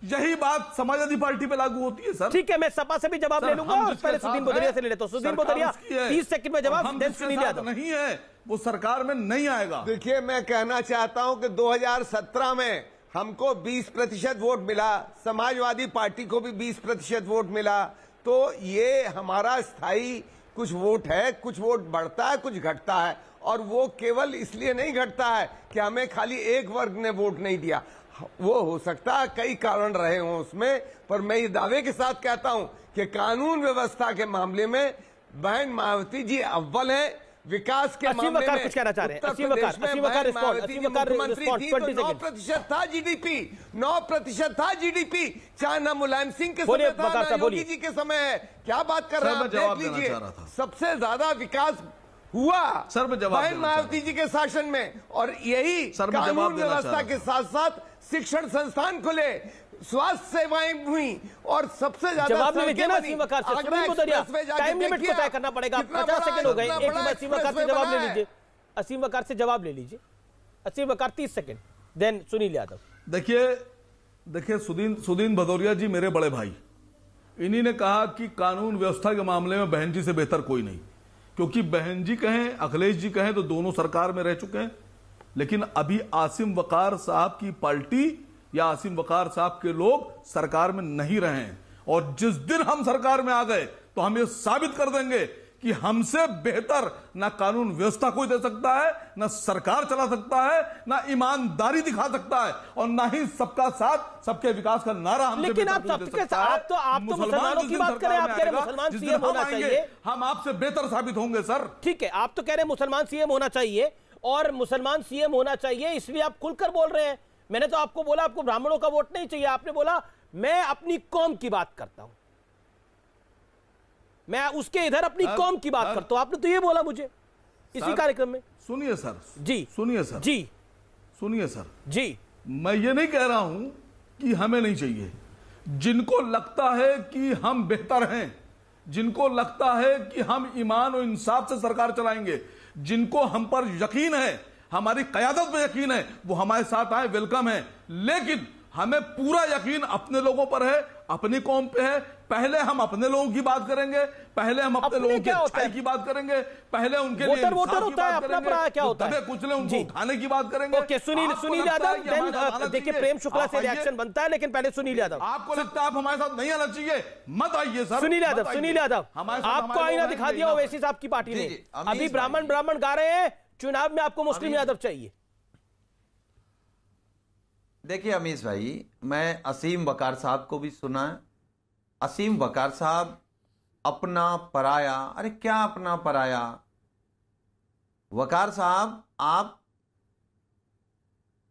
यही बात समाजवादी पार्टी पे लागू होती है सर। ठीक है, मैं सपा से भी जवाब ले लूंगा और पहले सुदीन भदौरिया से ले लेता हूं। सुदीन भदौरिया 30 सेकंड में जवाब, नहीं है वो सरकार में नहीं आएगा। देखिए, मैं कहना चाहता हूं कि 2017 में हमको 20% वोट मिला, समाजवादी पार्टी को भी 20% वोट मिला, तो ये हमारा स्थायी कुछ वोट है। कुछ वोट बढ़ता है, कुछ घटता है, और वो केवल इसलिए नहीं घटता है कि हमें खाली एक वर्ग ने वोट नहीं दिया। वो हो सकता है कई कारण रहे हों उसमें, पर मैं ये दावे के साथ कहता हूं कि कानून व्यवस्था के मामले में बहन मायावती जी अव्वल है। विकास के मामले में कुछ कहना चाह रहे हैं? मुख्यमंत्री थी तो 9% था जीडीपी, 9% था जीडीपी, चाहे ना मुलायम सिंह के समय था ना योगी जी के समय है। क्या बात कर रहे हैं आप? देख लीजिए, सबसे ज्यादा विकास हुआ बहन मायावती जी के शासन में, और यही कानून व्यवस्था के साथ साथ शिक्षण संस्थान खुले, स्वास्थ्य सेवाएं हुई, और सबसे ज्यादा जवाब ले लीजिए ना असीम वकार से। टाइम लिमिट को तय करना पड़ेगा, 50 सेकंड हो गए। एक बार असीम वकार से जवाब ले लीजिए, असीम वकार से जवाब ले लीजिए। असीम वकार 30 सेकंड, देन सुनील यादव। देखिए सुदीन भदौरिया जी मेरे बड़े भाई, इन्हीं ने कहा कि कानून व्यवस्था के मामले में बहन जी से बेहतर कोई नहीं, क्योंकि बहन जी कहें, अखिलेश जी कहें, तो दोनों सरकार में रह चुके हैं। लेकिन अभी आसिम वकार साहब की पार्टी या आसिम वकार साहब के लोग सरकार में नहीं रहे हैं, और जिस दिन हम सरकार में आ गए तो हम ये साबित कर देंगे कि हमसे बेहतर ना कानून व्यवस्था कोई दे सकता है, ना सरकार चला सकता है, ना ईमानदारी दिखा सकता है, और ना ही सबका साथ सबके विकास का नारा हमसे लेकिन आप तो मुसलमानों की बात करें, आप कह रहे मुसलमान सीएम होना चाहिए, हम आपसे बेहतर साबित होंगे सर। ठीक है, आप तो कह रहे हैं मुसलमान सीएम होना चाहिए, और मुसलमान सीएम होना चाहिए इसलिए आप खुलकर बोल रहे हैं। मैंने तो आपको बोला आपको ब्राह्मणों का वोट नहीं चाहिए, आपने बोला मैं अपनी कौम की बात करता हूं, मैं उसके इधर अपनी कौम की बात करता हूं, आपने तो ये बोला मुझे इसी कार्यक्रम में। सुनिए सर जी, सुनिए सर जी, सुनिए सर जी, मैं ये नहीं कह रहा हूं कि हमें नहीं चाहिए। जिनको लगता है कि हम बेहतर हैं, जिनको लगता है कि हम ईमान और इंसाफ से सरकार चलाएंगे, जिनको हम पर यकीन है, हमारी कयादत पे यकीन है, वो हमारे साथ आए, वेलकम है। लेकिन हमें पूरा यकीन अपने लोगों पर है, अपनी कौम पे है। पहले हम अपने लोगों की बात करेंगे, पहले हम अपने लोगों की अच्छाई की बात करेंगे, पहले उनके लिए इंसाफ की बात करेंगे, क्या होता है कुचले उनको उठाने की बात करेंगे। ओके, सुनील यादव, देखिए प्रेम शुक्ला से रिएक्शन बनता है, लेकिन पहले सुनील यादव। आपको लगता है आप हमारे साथ नहीं आना चाहिए, मत आइए सर। सुनील यादव आपको आईना दिखा दिया ओवैसी साहब की पार्टी ने, अभी ब्राह्मण गा रहे हैं चुनाव में आपको मुस्लिम यादव चाहिए। देखिए अमीश भाई, मैं असीम वकार साहब को भी सुना है। असीम वकार साहब अपना पराया, अरे क्या अपना पराया। वकार साहब आप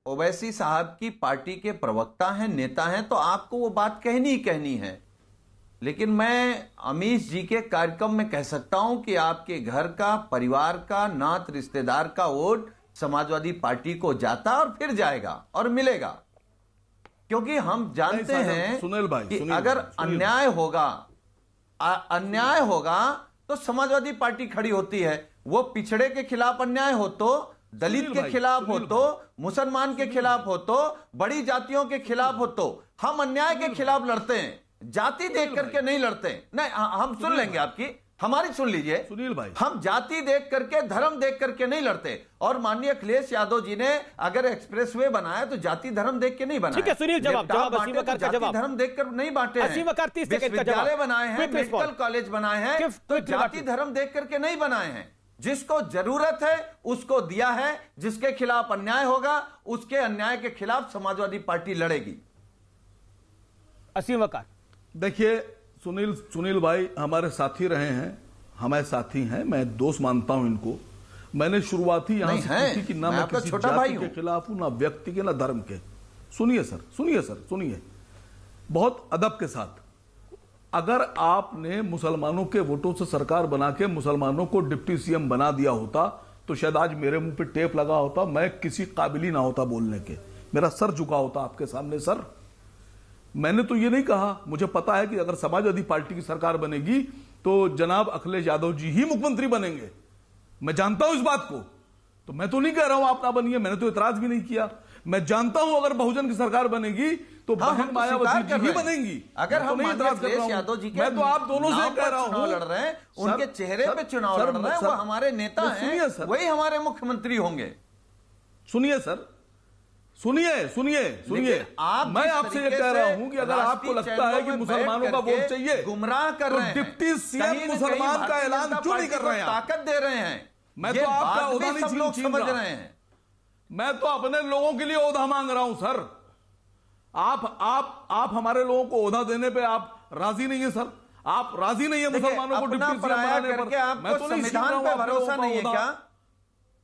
ओवैसी साहब की पार्टी के प्रवक्ता हैं, नेता हैं, तो आपको वो बात कहनी ही कहनी है। लेकिन मैं अमीश जी के कार्यक्रम में कह सकता हूं कि आपके घर का, परिवार का, नात रिश्तेदार का वोट समाजवादी पार्टी को जाता और फिर जाएगा और मिलेगा, क्योंकि हम जानते हैं सुनील भाई कि अगर अन्याय होगा तो समाजवादी पार्टी खड़ी होती है। वो पिछड़े के खिलाफ अन्याय हो तो, दलित के खिलाफ हो तो, मुसलमान के खिलाफ हो तो, बड़ी जातियों के खिलाफ हो तो, हम अन्याय के खिलाफ लड़ते हैं, जाति देख करके नहीं लड़ते। नहीं, हम सुन लेंगे आपकी, हमारी सुन लीजिए सुनील भाई। हम जाति देख करके, धर्म देख करके नहीं लड़ते। और माननीय अखिलेश यादव जी ने अगर एक्सप्रेसवे बनाया तो जाति धर्म देख के नहीं बनाया। ठीक है सुनील, जवाब जाति धर्म देखकर नहीं बांटे हैं। विश्वविद्यालय बनाए हैं, मेडिकल कॉलेज बनाए हैं, तो जाति धर्म देख करके नहीं बनाए हैं। जिसको जरूरत है उसको दिया है, जिसके खिलाफ अन्याय होगा उसके अन्याय के खिलाफ समाजवादी पार्टी लड़ेगी। असीम वकार, देखिए सुनील भाई हमारे साथी रहे हैं, हमारे साथी हैं, मैं दोस्त मानता हूं इनको। मैंने शुरुआती यहां से की थी कि ना मैं किसी जाति के खिलाफ हूं, ना व्यक्ति के, ना धर्म के। सुनिए सर, बहुत अदब के साथ। अगर आपने मुसलमानों के वोटों से सरकार बना के मुसलमानों को डिप्टी सीएम बना दिया होता तो शायद आज मेरे मुंह पे टेप लगा होता, मैं किसी काबिल ही ना होता बोलने के, मेरा सर झुका होता आपके सामने। सर मैंने तो ये नहीं कहा, मुझे पता है कि अगर समाजवादी पार्टी की सरकार बनेगी तो जनाब अखिलेश यादव जी ही मुख्यमंत्री बनेंगे, मैं जानता हूं इस बात को। तो मैं तो नहीं कह रहा हूं आप ना बनिए, मैंने तो इतराज भी नहीं किया। मैं जानता हूं अगर बहुजन की सरकार बनेगी तो बहन मायावती जी ही बनेंगी। अगर हम अखिलेश यादव जी के, मैं तो आप दोनों से कह रहा हूं लड़ रहे हैं, उनके चेहरे पे चुनाव लड़ रहे हैं, वो हमारे नेता हैं, वही हमारे मुख्यमंत्री होंगे। सुनिए सर, सुनिए, मैं आपसे ये कह रहा हूं कि अगर आपको लगता है कि मुसलमानों का वोट चाहिए, गुमराह कर रहे हैं, डिप्टी सीएम मुसलमान का ऐलान क्यों नहीं कर रहे हैं? ताकत दे रहे हैं। मैं तो आपका ओहदा नहीं समझ रहे हैं, मैं तो अपने लोगों के लिए ओहदा मांग रहा हूं सर। आप हमारे लोगों को ओहदा देने पे आप राजी नहीं है सर, आप राजी नहीं है मुसलमानों को डिप्टी सीएम बनाने पर। मैं तो संविधान पे भरोसा नहीं है क्या?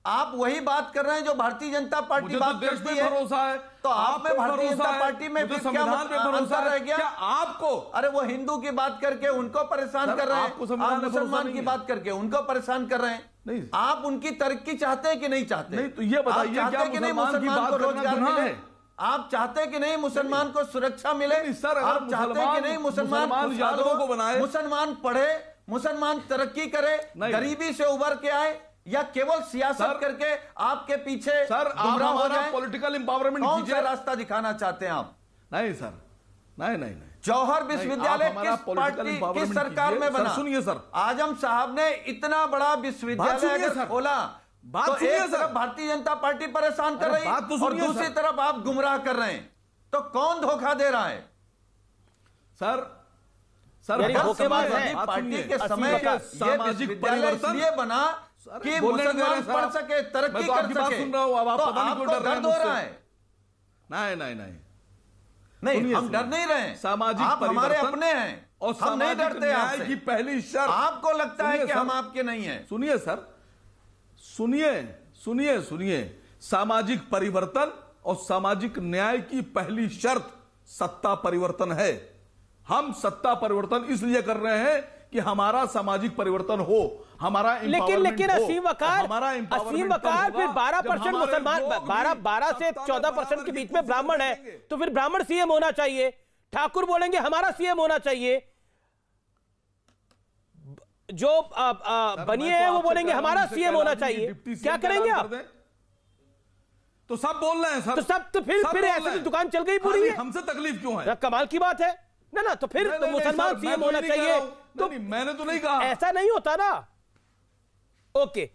आप वही बात कर रहे हैं जो भारतीय जनता पार्टी बात करती है। भरोसा है तो आप में भारतीय जनता पार्टी में फिर क्या भरोसा रह गया? क्या आपको? अरे वो हिंदू की बात करके उनको परेशान कर रहे हैं, आप मुसलमान की बात करके उनको परेशान कर रहे हैं। नहीं, आप उनकी तरक्की चाहते हैं कि नहीं चाहते? नहीं, तो ये बताइए क्या मुसलमान को रोजगार मिले? आप चाहते हैं कि नहीं मुसलमान को सुरक्षा मिले? आप चाहते हैं कि नहीं मुसलमान यादवों को बनाए, मुसलमान पढ़े, मुसलमान तरक्की करे, गरीबी से उबर के आए, या केवल सियासत करके आपके पीछे गुमराह हो जाए? पॉलिटिकल एम्पावरमेंट कौन सा रास्ता दिखाना चाहते हैं आप? नहीं सर, नहीं। जौहर विश्वविद्यालय किस पार्टी, किस सरकार में बना? सुनिए सर, आजम साहब ने इतना बड़ा विश्वविद्यालय अगर खोला तो एक तरफ भारतीय जनता पार्टी परेशान कर रही है और दूसरी तरफ आप गुमराह कर रहे हैं, तो कौन धोखा दे रहा है? सर यानी धोखेबाज है। पार्टी के समय का सामाजिक परिवर्तन ये बना कि मुसलमान पढ़ सके, तरक्की कर सके। सुन रहा हूं, अब आप तो पता नहीं क्यों डर रहे हैं दर्द हो रहा है। नहीं, हम डर नहीं रहे। सामाजिक आप हमारे अपने हैं और हम नहीं डरते आपसे। की पहली शर्त, आपको लगता है कि हम आपके नहीं हैं। सुनिए सर, सुनिए, सामाजिक परिवर्तन और सामाजिक न्याय की पहली शर्त सत्ता परिवर्तन है। हम सत्ता परिवर्तन इसलिए कर रहे हैं कि हमारा सामाजिक परिवर्तन हो, हमारा लेकिन असीम वकार फिर 12% मुसलमान, 12 से 14% के बीच में ब्राह्मण है, तो फिर ब्राह्मण सीएम होना चाहिए। ठाकुर बोलेंगे हमारा सीएम होना चाहिए, जो बनिए हैं वो बोलेंगे हमारा सीएम होना चाहिए। क्या करेंगे आप? तो सब बोल रहे हैं सर, तो सब तो फिर ऐसे दुकान चल गई पूरी है। हमसे तकलीफ क्यों है? कमाल की बात है ना। तो फिर तो मुसलमान सीएम होना चाहिए। तो मैंने तो नहीं कहा, ऐसा नहीं होता ना। ओके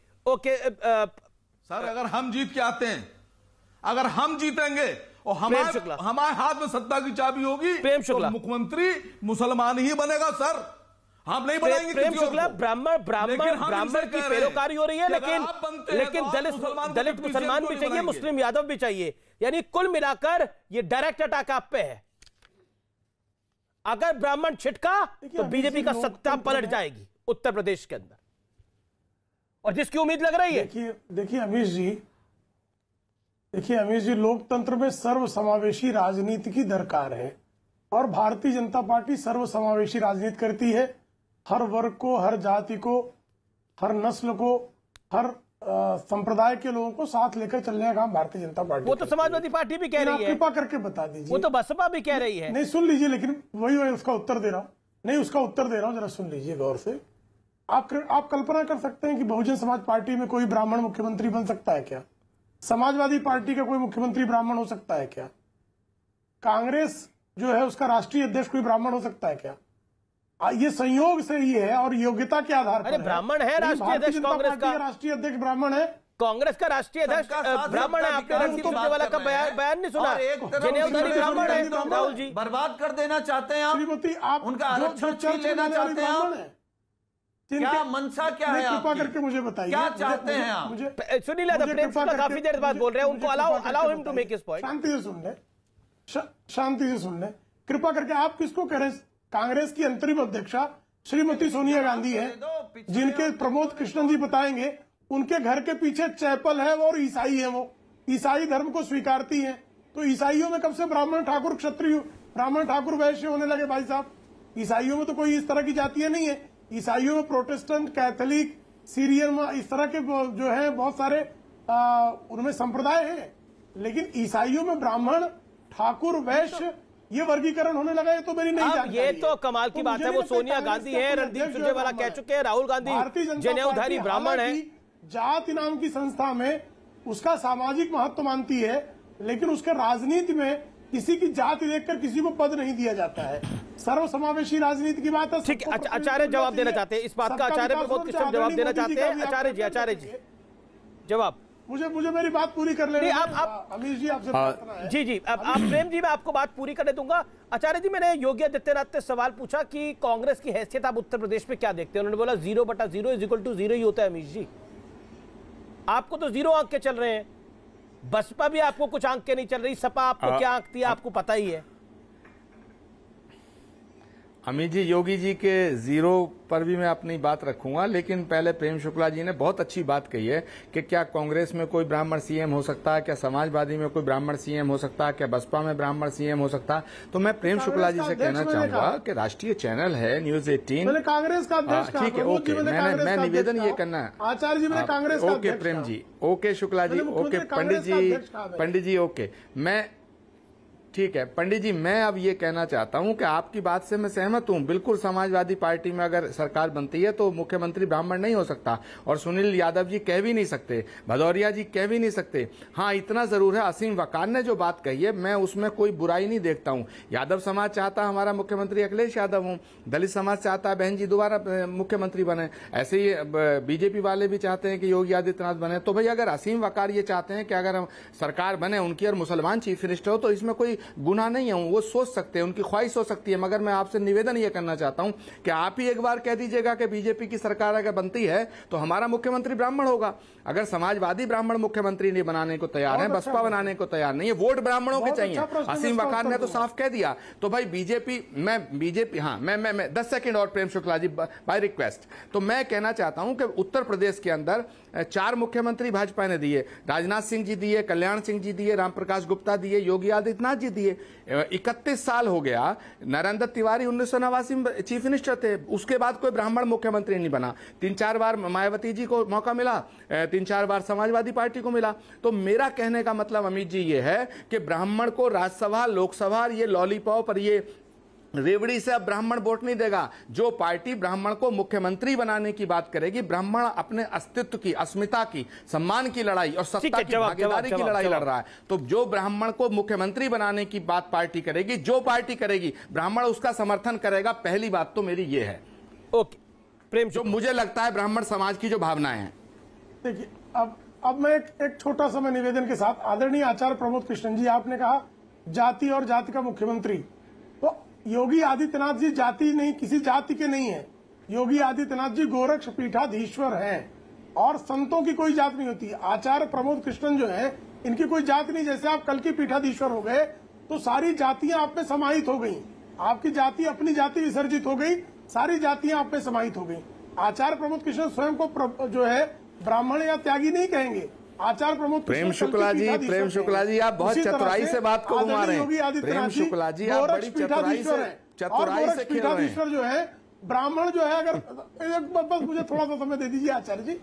सर, अगर हम जीत के आते हैं, अगर हम जीतेंगे और हमारे हाथ में सत्ता की चाबी होगी, तो मुख्यमंत्री मुसलमान ही बनेगा सर, हम नहीं बनाएंगे। प्रेम शुक्ला ब्राह्मण की पैरोकारी हो रही है, लेकिन दलित मुसलमान भी चाहिए, मुस्लिम यादव भी चाहिए। यानी कुल मिलाकर ये डायरेक्ट अटैक आप पे है। अगर ब्राह्मण छिटका तो बीजेपी का सत्ता पलट जाएगी उत्तर प्रदेश के अंदर, और जिसकी उम्मीद लग रही है। देखिए अमीश जी, लोकतंत्र में सर्वसमावेशी राजनीति की दरकार है, और भारतीय जनता पार्टी सर्वसमावेशी राजनीति करती है। हर वर्ग को, हर जाति को, हर नस्ल को, हर संप्रदाय के लोगों को साथ लेकर चलने का काम भारतीय जनता पार्टी। वो तो समाजवादी पार्टी भी कह रही है। कृपा करके बता दीजिए। वो तो बसपा भी कह रही है। नहीं, सुन लीजिए, लेकिन वही मैं उसका उत्तर दे रहा हूं। नहीं, उसका उत्तर दे रहा हूं, जरा सुन लीजिए गौर से। आप कल्पना कर सकते हैं कि बहुजन समाज पार्टी में कोई ब्राह्मण मुख्यमंत्री बन सकता है क्या? समाजवादी पार्टी का कोई मुख्यमंत्री ब्राह्मण हो सकता है क्या? कांग्रेस जो है उसका राष्ट्रीय अध्यक्ष कोई ब्राह्मण हो सकता है क्या? ये संयोग से ही है और योग्यता के आधार पर। ब्राह्मण है राष्ट्रीय अध्यक्ष कांग्रेस का, राष्ट्रीय अध्यक्ष ब्राह्मण है, कांग्रेस का राष्ट्रीय अध्यक्ष ब्राह्मण है। आपने रणदीप सुरजेवाला का बयान नहीं सुना? जनेऊधारी ब्राह्मण है राहुल जी। बर्बाद कर देना चाहते हैं आप, श्रीमती, आप उनका आरक्षण छीन लेना चाहते हैं आप। क्या मंशा क्या है? कृपा करके मुझे बताइए, क्या चाहते हैं आप? सुनील प्रेम शुक्ला काफी देर बाद बोल रहे हैं, उनको allow him to make his point. शांति से सुन ले। कृपा करके आप किसको कह रहे हैं? कांग्रेस की अंतरिम अध्यक्षा श्रीमती सोनिया गांधी है, जिनके प्रमोद कृष्णन जी बताएंगे, उनके घर के पीछे चैपल है और ईसाई है। वो ईसाई धर्म को स्वीकारती हैं। तो ईसाइयों में कब से ब्राह्मण ठाकुर क्षत्रिय, ब्राह्मण ठाकुर वैश्य होने लगे भाई साहब? ईसाइयों में तो कोई इस तरह की जातियां नहीं है। ईसाइयों में प्रोटेस्टेंट, कैथोलिक, सीरियन, इस तरह के जो है बहुत सारे उनमें संप्रदाय हैं। लेकिन ईसाइयों में ब्राह्मण, ठाकुर, वैश्य ये वर्गीकरण होने लगा है, तो मेरी नहीं जानकारी। ये तो कमाल की बात है। वो सोनिया गांधी है, रणदीप सुरजेवाला कह चुके हैं, राहुल गांधी जनेऊधारी ब्राह्मण है। जाति नाम की संस्था में उसका सामाजिक महत्व मानती है, लेकिन उसके राजनीति में किसी की जाति देखकर किसी को पद नहीं दिया जाता है। सर्वसमावेशी राजनीति की बात है। ठीक है, आचार्य जवाब देना चाहते हैं इस बात का। आचार्य प्रमोद कृष्ण जवाब देना चाहते हैं। आचार्य जी जवाब। मुझे मेरी बात पूरी कर लेने। आप अमीश जी आपसे जी अब आप प्रेम जी, मैं आपको बात पूरी करने दूंगा। आचार्य जी, मैंने योगी आदित्यनाथ से सवाल पूछा कि कांग्रेस की हैसियत आप उत्तर प्रदेश में क्या देखते हैं? उन्होंने बोला 0/0 = 0 ही होता है। अमीश जी, आपको तो 0 आंक के चल रहे हैं, बसपा भी आपको कुछ आंक के नहीं चल रही, सपा आपको क्या आंकती है आपको पता ही है। अमित जी, योगी जी के 0 पर भी मैं अपनी बात रखूंगा, लेकिन पहले प्रेम शुक्ला जी ने बहुत अच्छी बात कही है कि क्या कांग्रेस में कोई ब्राह्मण सीएम हो सकता है, क्या समाजवादी में कोई ब्राह्मण सीएम हो सकता है, क्या बसपा में ब्राह्मण सीएम हो सकता है। तो मैं प्रेम शुक्ला जी से कहना चाहूंगा कि राष्ट्रीय चैनल है न्यूज 18, कांग्रेस का अध्यक्ष। ठीक है, ओके, मैं निवेदन ये करना है। आचार्य जी, मैंने कांग्रेस का okay Prem ji, okay Shukla ji, okay पंडित जी, ओके, मैं ठीक है पंडित जी, मैं अब ये कहना चाहता हूं कि आपकी बात से मैं सहमत हूं। बिल्कुल, समाजवादी पार्टी में अगर सरकार बनती है तो मुख्यमंत्री ब्राह्मण नहीं हो सकता, और सुनील यादव जी कह भी नहीं सकते, भदौरिया जी कह भी नहीं सकते। हाँ, इतना जरूर है, असीम वकार ने जो बात कही है मैं उसमें कोई बुराई नहीं देखता हूं। यादव समाज चाहता है हमारा मुख्यमंत्री अखिलेश यादव हूं, दलित समाज चाहता है बहन जी दोबारा मुख्यमंत्री बने, ऐसे ही बीजेपी वाले भी चाहते हैं कि योगी आदित्यनाथ बने। तो भाई, अगर असीम वकार ये चाहते हैं कि अगर हम सरकार बने उनकी और मुसलमान चीफ मिनिस्टर हो, तो इसमें कोई गुनाह नहीं है, वो सोच सकते हैं, उनकी ख्वाहिश हो सकती है। मगर मैं आपसे निवेदन ये करना चाहता हूं कि आप ही एक बार कह दीजिएगा कि बीजेपी की सरकार अगर बनती है तो हमारा मुख्यमंत्री ब्राह्मण होगा। अगर समाजवादी ब्राह्मण मुख्यमंत्री नहीं बनाने को तैयार है, बसपा बनाने को तैयार नहीं है, वोट ब्राह्मणों के चाहिए, असीम वकार ने तो साफ कह दिया। तो भाई बीजेपी हाँ मैं 10 सेकंड और प्रेम शुक्ला जी बाय रिक्वेस्ट। तो मैं कहना चाहता हूं कि उत्तर प्रदेश के अंदर 4 मुख्यमंत्री भाजपा ने दिए, राजनाथ सिंह जी दिए, कल्याण सिंह जी दिए, रामप्रकाश गुप्ता दिए, योगी आदित्यनाथ जी दिए। 31 साल हो गया, नरेंद्र तिवारी 1989 में चीफ मिनिस्टर थे, उसके बाद कोई ब्राह्मण मुख्यमंत्री नहीं बना। 3-4 बार मायावती जी को मौका मिला, 3-4 बार समाजवादी पार्टी को मिला। तो मेरा कहने का मतलब अमित जी ये है कि ब्राह्मण को राज्यसभा, लोकसभा, ये लॉलीपॉप और ये रेवड़ी से अब ब्राह्मण वोट नहीं देगा। जो पार्टी ब्राह्मण को मुख्यमंत्री बनाने की बात करेगी, ब्राह्मण अपने अस्तित्व की, अस्मिता की, सम्मान की लड़ाई और सत्ता की भागीदारी की लड़ाई लड़ रहा है। तो जो ब्राह्मण को मुख्यमंत्री बनाने की बात पार्टी करेगी, जो पार्टी करेगी, ब्राह्मण उसका समर्थन करेगा। पहली बात तो मेरी ये है। ओके प्रेम, जो मुझे लगता है ब्राह्मण समाज की जो भावनाएं हैं। देखिए अब मैं एक छोटा सा निवेदन के साथ, आदरणीय आचार्य प्रमोद कृष्णन जी, आपने कहा जाति और जाति का मुख्यमंत्री, तो योगी आदित्यनाथ जी जाति नहीं, किसी जाति के नहीं है। योगी आदित्यनाथ जी गोरक्ष पीठाधीश्वर हैं और संतों की कोई जात नहीं होती। आचार्य प्रमोद कृष्णन जो है, इनकी कोई जाति नहीं। जैसे आप कल की पीठाधीश्वर हो गए तो सारी जातियां आप में समाहित हो गई, आपकी जाति अपनी जाति विसर्जित हो गई, सारी जातियां आप में समाहित हो गई। आचार्य प्रमोद कृष्णन स्वयं को जो है ब्राह्मण या त्यागी नहीं कहेंगे। आचार्य प्रमोद प्रेम शुक्ला जी आप बहुत चतुराई से बात को घुमा रहे हैं। प्रेम शुक्ला जी आप बड़ी चतुराई से पीठाधीश्वर जो है, ब्राह्मण जो है, अगर बस मुझे थोड़ा सा समय दे दीजिए आचार्य जी।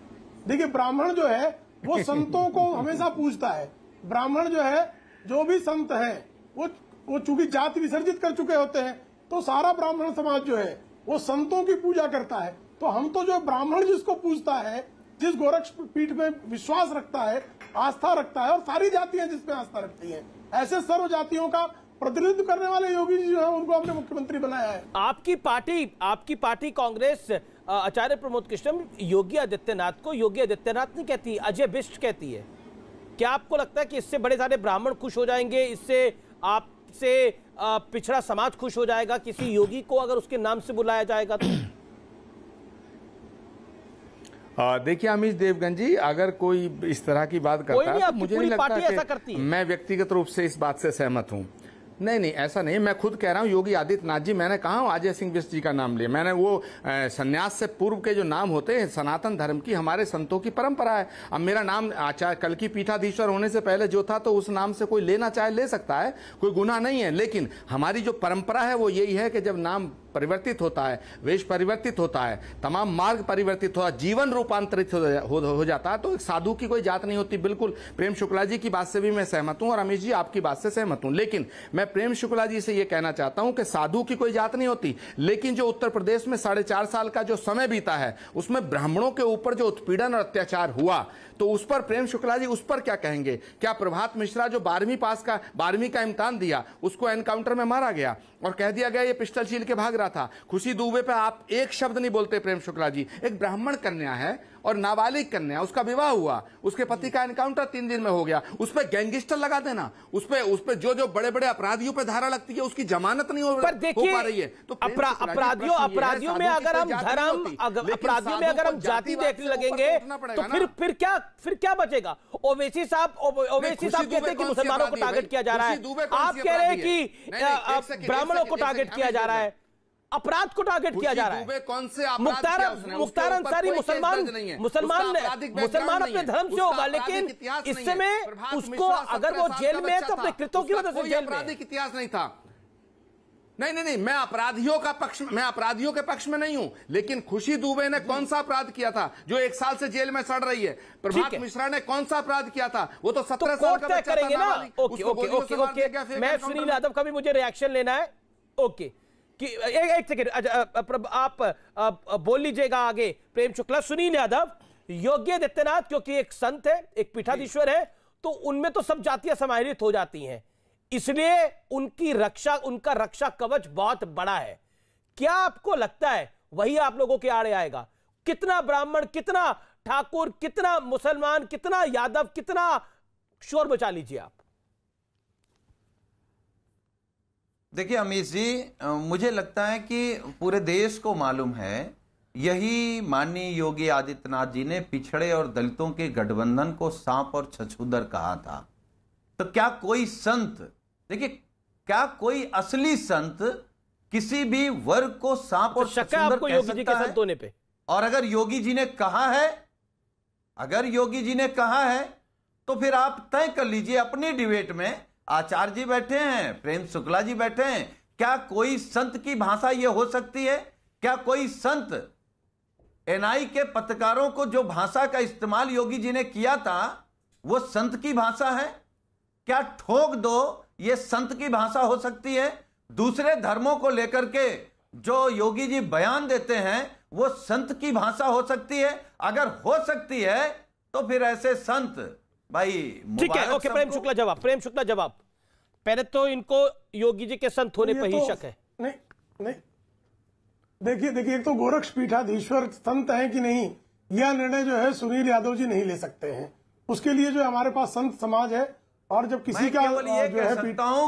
देखिए ब्राह्मण जो है वो संतों को हमेशा पूजता है। ब्राह्मण जो है, जो भी संत है, वो चूंकि जाति विसर्जित कर चुके होते हैं, तो सारा ब्राह्मण समाज जो है वो संतों की पूजा करता है। तो हम तो जो ब्राह्मण जिसको पूजता है, जिस गोरक्ष पीठ में विश्वास रखता है, आस्था रखता है, और सारी जातियां जिसमें आस्था रखती हैं, ऐसे सर्व जातियों का प्रतिनिधित्व करने वाले योगी जी जो है, उनको हमने मुख्यमंत्री बनाया है। आपकी पार्टी कांग्रेस आचार्य प्रमोद कृष्णन योगी आदित्यनाथ को योगी आदित्यनाथ नहीं कहती, अजय बिष्ट कहती है। क्या आपको लगता है कि इससे बड़े सारे ब्राह्मण खुश हो जाएंगे, इससे आपसे पिछड़ा समाज खुश हो जाएगा किसी योगी को अगर उसके नाम से बुलाया जाएगा तो? देखिए अमीश देवगन जी, अगर कोई इस तरह की बात करता है तो मुझे नहीं लगता कि मैं व्यक्तिगत रूप से इस बात से सहमत हूं। नहीं ऐसा नहीं, मैं खुद कह रहा हूं योगी आदित्यनाथ जी, मैंने कहा अजय सिंह बिष्ट जी का नाम लिया, मैंने वो संन्यास से पूर्व के जो नाम होते हैं सनातन धर्म की, हमारे संतों की परंपरा है। अब मेरा नाम आचार्य कल की पीठाधीश्वर होने से पहले जो था, तो उस नाम से कोई लेना चाहे ले सकता है, कोई गुनाह नहीं है। लेकिन हमारी जो परंपरा है वो यही है कि जब नाम परिवर्तित होता है, वेश परिवर्तित होता है, तमाम मार्ग परिवर्तित होता है, जीवन रूपांतरित हो जाता है, तो एक साधु की कोई जात नहीं होती। बिल्कुल प्रेम शुक्ला जी की बात से भी मैं सहमत हूं और अमीश जी आपकी बात से सहमत हूं। लेकिन मैं प्रेम शुक्ला जी से यह कहना चाहता हूं कि साधु की कोई जात नहीं होती। लेकिन जो उत्तर प्रदेश में 4.5 साल का जो समय बीता है, उसमें ब्राह्मणों के ऊपर जो उत्पीड़न और अत्याचार हुआ, तो उस पर प्रेम शुक्ला जी उस पर क्या कहेंगे? क्या प्रभात मिश्रा जो 12वीं का इम्तिहान दिया, उसको एनकाउंटर में मारा गया और कह दिया गया ये पिस्टल छील के भाग रहा था। खुशी दुबे पे आप एक शब्द नहीं बोलते प्रेम शुक्ला जी। एक ब्राह्मण कन्या है और नाबालिग कन्या, उसका विवाह हुआ, उसके पति का एनकाउंटर 3 दिन में हो गया, उस पर गैंगस्टर लगा देना, उस पे जो बड़े बड़े अपराधियों पे धारा लगती है, उसकी जमानत नहीं हो पा रही है। तो अपराधियों में अगर हम धर्म, अपराधियों में अगर हम जाति देखने लगेंगे तो फिर क्या बचेगा? ओवैसी साहब कहते हैं कि मुसलमानों को टारगेट किया जा रहा है, आप कह रहे हैं कि ब्राह्मणों को टारगेट किया जा रहा है, अपराध को टारगेट किया जा रहा है। कौन से मुख्तार अंसारी मुसलमान अपने धर्म से होगा, लेकिन इस समय उसको अगर वो जेल में है तो अपने कृत्यों की वजह से जेल में। आपराधिक इतिहास नहीं था। नहीं, मैं अपराधियों के पक्ष में नहीं हूं, लेकिन खुशी दुबे ने कौन सा अपराध किया था जो 1 साल से जेल में सड़ रही है? प्रभात मिश्रा ने कौन सा अपराध किया था? वो तो 17 साल का बच्चा करेंगे ना। ओके, मैं सुनील यादव का भी मुझे रिएक्शन लेना है। ओके कि एक सेकेंड आप बोल लीजिएगा आगे। प्रेम शुक्ला, सुनील यादव, योगी आदित्यनाथ क्योंकि एक संत है, एक पीठाधीश्वर है, तो उनमें तो सब जातियां समाहित हो जाती हैं, इसलिए उनका रक्षा कवच बहुत बड़ा है। क्या आपको लगता है वही आप लोगों के आड़े आएगा? कितना ब्राह्मण, कितना ठाकुर, कितना मुसलमान, कितना यादव, कितना शोर मचा लीजिए आप। देखिए अमीश जी, मुझे लगता है कि पूरे देश को मालूम है, यही माननीय योगी आदित्यनाथ जी ने पिछड़े और दलितों के गठबंधन को सांप और छछूदर कहा था। तो क्या कोई संत, देखिए क्या कोई असली संत किसी भी वर्ग को सांप और छछूदर कह सकता है? होने पे। और अगर योगी जी ने कहा है, अगर योगी जी ने कहा है तो फिर आप तय कर लीजिए अपनी डिबेट में। आचार्य जी बैठे हैं, प्रेम शुक्ला जी बैठे हैं, क्या कोई संत की भाषा यह हो सकती है? क्या कोई संत एनआई के पत्रकारों को जो भाषा का इस्तेमाल योगी जी ने किया था वो संत की भाषा है? क्या ठोक दो ये संत की भाषा हो सकती है? दूसरे धर्मों को लेकर के जो योगी जी बयान देते हैं वो संत की भाषा हो सकती है? अगर हो सकती है तो फिर ऐसे संत भाई ठीक है। ओके, प्रेम शुक्ला जवाब, प्रेम शुक्ला जवाब। पहले तो इनको योगी जी के संत होने पर ही शक है। नहीं, देखिए एक तो गोरक्ष पीठाधीश्वर संत है कि नहीं, यह निर्णय जो है सुनील यादव जी नहीं ले सकते हैं। उसके लिए जो हमारे पास संत समाज है, और जब किसी का जो है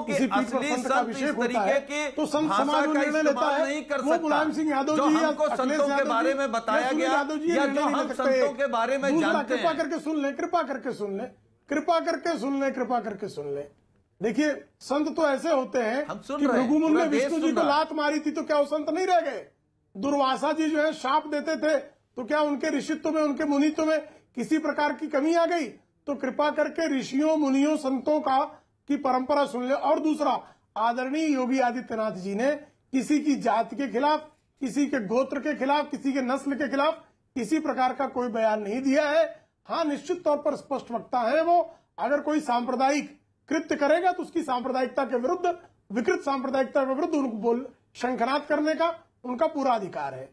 किसी पीठ पर संत का अभिषेक होता है तो संत समाज निर्णय लेता है। वो मुलायम सिंह यादव जी या अखिलेश यादव के बारे में बताया गया यादव जी या जो हम संतों के बारे में जानते हैं। कृपा करके सुन ले, कृपा करके सुन ले, कृपा करके सुन ले, कृपा करके सुन ले। देखिए संत तो ऐसे होते हैं कि भृगुमुनि ने विष्णु जी को लात मारी थी तो क्या वो संत नहीं रह गए? दुर्वासा जी जो है शाप देते थे तो क्या उनके ऋषित्व में, उनके मुनित्व में किसी प्रकार की कमी आ गई? तो कृपा करके ऋषियों मुनियों संतों का की परंपरा सुन ले। और दूसरा, आदरणीय योगी आदित्यनाथ जी ने किसी की जाति के खिलाफ, किसी के गोत्र के खिलाफ, किसी के नस्ल के खिलाफ किसी प्रकार का कोई बयान नहीं दिया है। हाँ, निश्चित तौर पर स्पष्ट वक्ता है वो। अगर कोई सांप्रदायिक कृत्य करेगा तो उसकी सांप्रदायिकता के विरुद्ध, विकृत सांप्रदायिकता के विरुद्ध उनको बोल शंखनाद करने का उनका पूरा अधिकार है।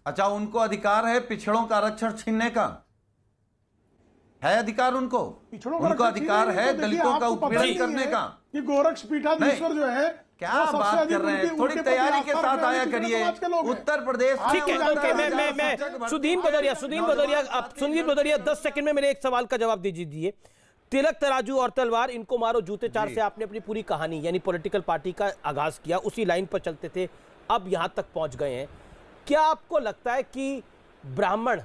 अच्छा, उनको अधिकार है पिछड़ों का आरक्षण छीनने का? है अधिकार उनको? उनको अधिकार है दलितों का उत्पीड़न करने का? ये गोरक्ष पीठाधीश्वर जो है क्या बात कर रहे हैं? थोड़ी तैयारी के साथ आया करिए। उत्तर प्रदेश, ठीक है। ओके, मैं सुदीन बदरिया 10 सेकंड में मेरे एक सवाल का जवाब दीजिए। तिलक तराजू और तलवार, इनको मारो जूते चार से आपने अपनी पूरी कहानी यानी पॉलिटिकल पार्टी का आगाज किया, उसी लाइन पर चलते थे, अब यहां तक पहुंच गए हैं। क्या आपको लगता है कि ब्राह्मण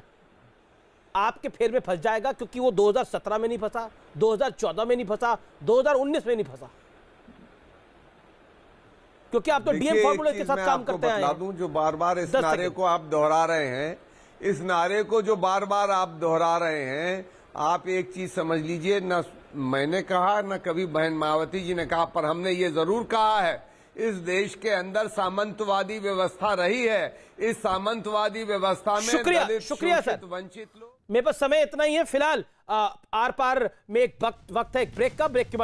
आपके फेर में फंस जाएगा? क्योंकि वो 2017 में नहीं फंसा, 2014 में नहीं फंसा, 2019 में नहीं फंसा, क्योंकि आप तो डीएम फॉर्मूले के साथ काम करते हैं। जो बार बार इस नारे को आप दोहरा रहे हैं, इस नारे को जो बार बार आप दोहरा रहे हैं, आप एक चीज समझ लीजिए, न मैंने कहा न कभी बहन मायावती जी ने कहा, पर हमने ये जरूर कहा है इस देश के अंदर सामंतवादी व्यवस्था रही है। इस सामंतवादी व्यवस्था में शुक्रिया सर, वंचित लोग। मेरे पास समय इतना ही है फिलहाल। आर पार में एक वक्त है एक ब्रेक का, ब्रेक के बाद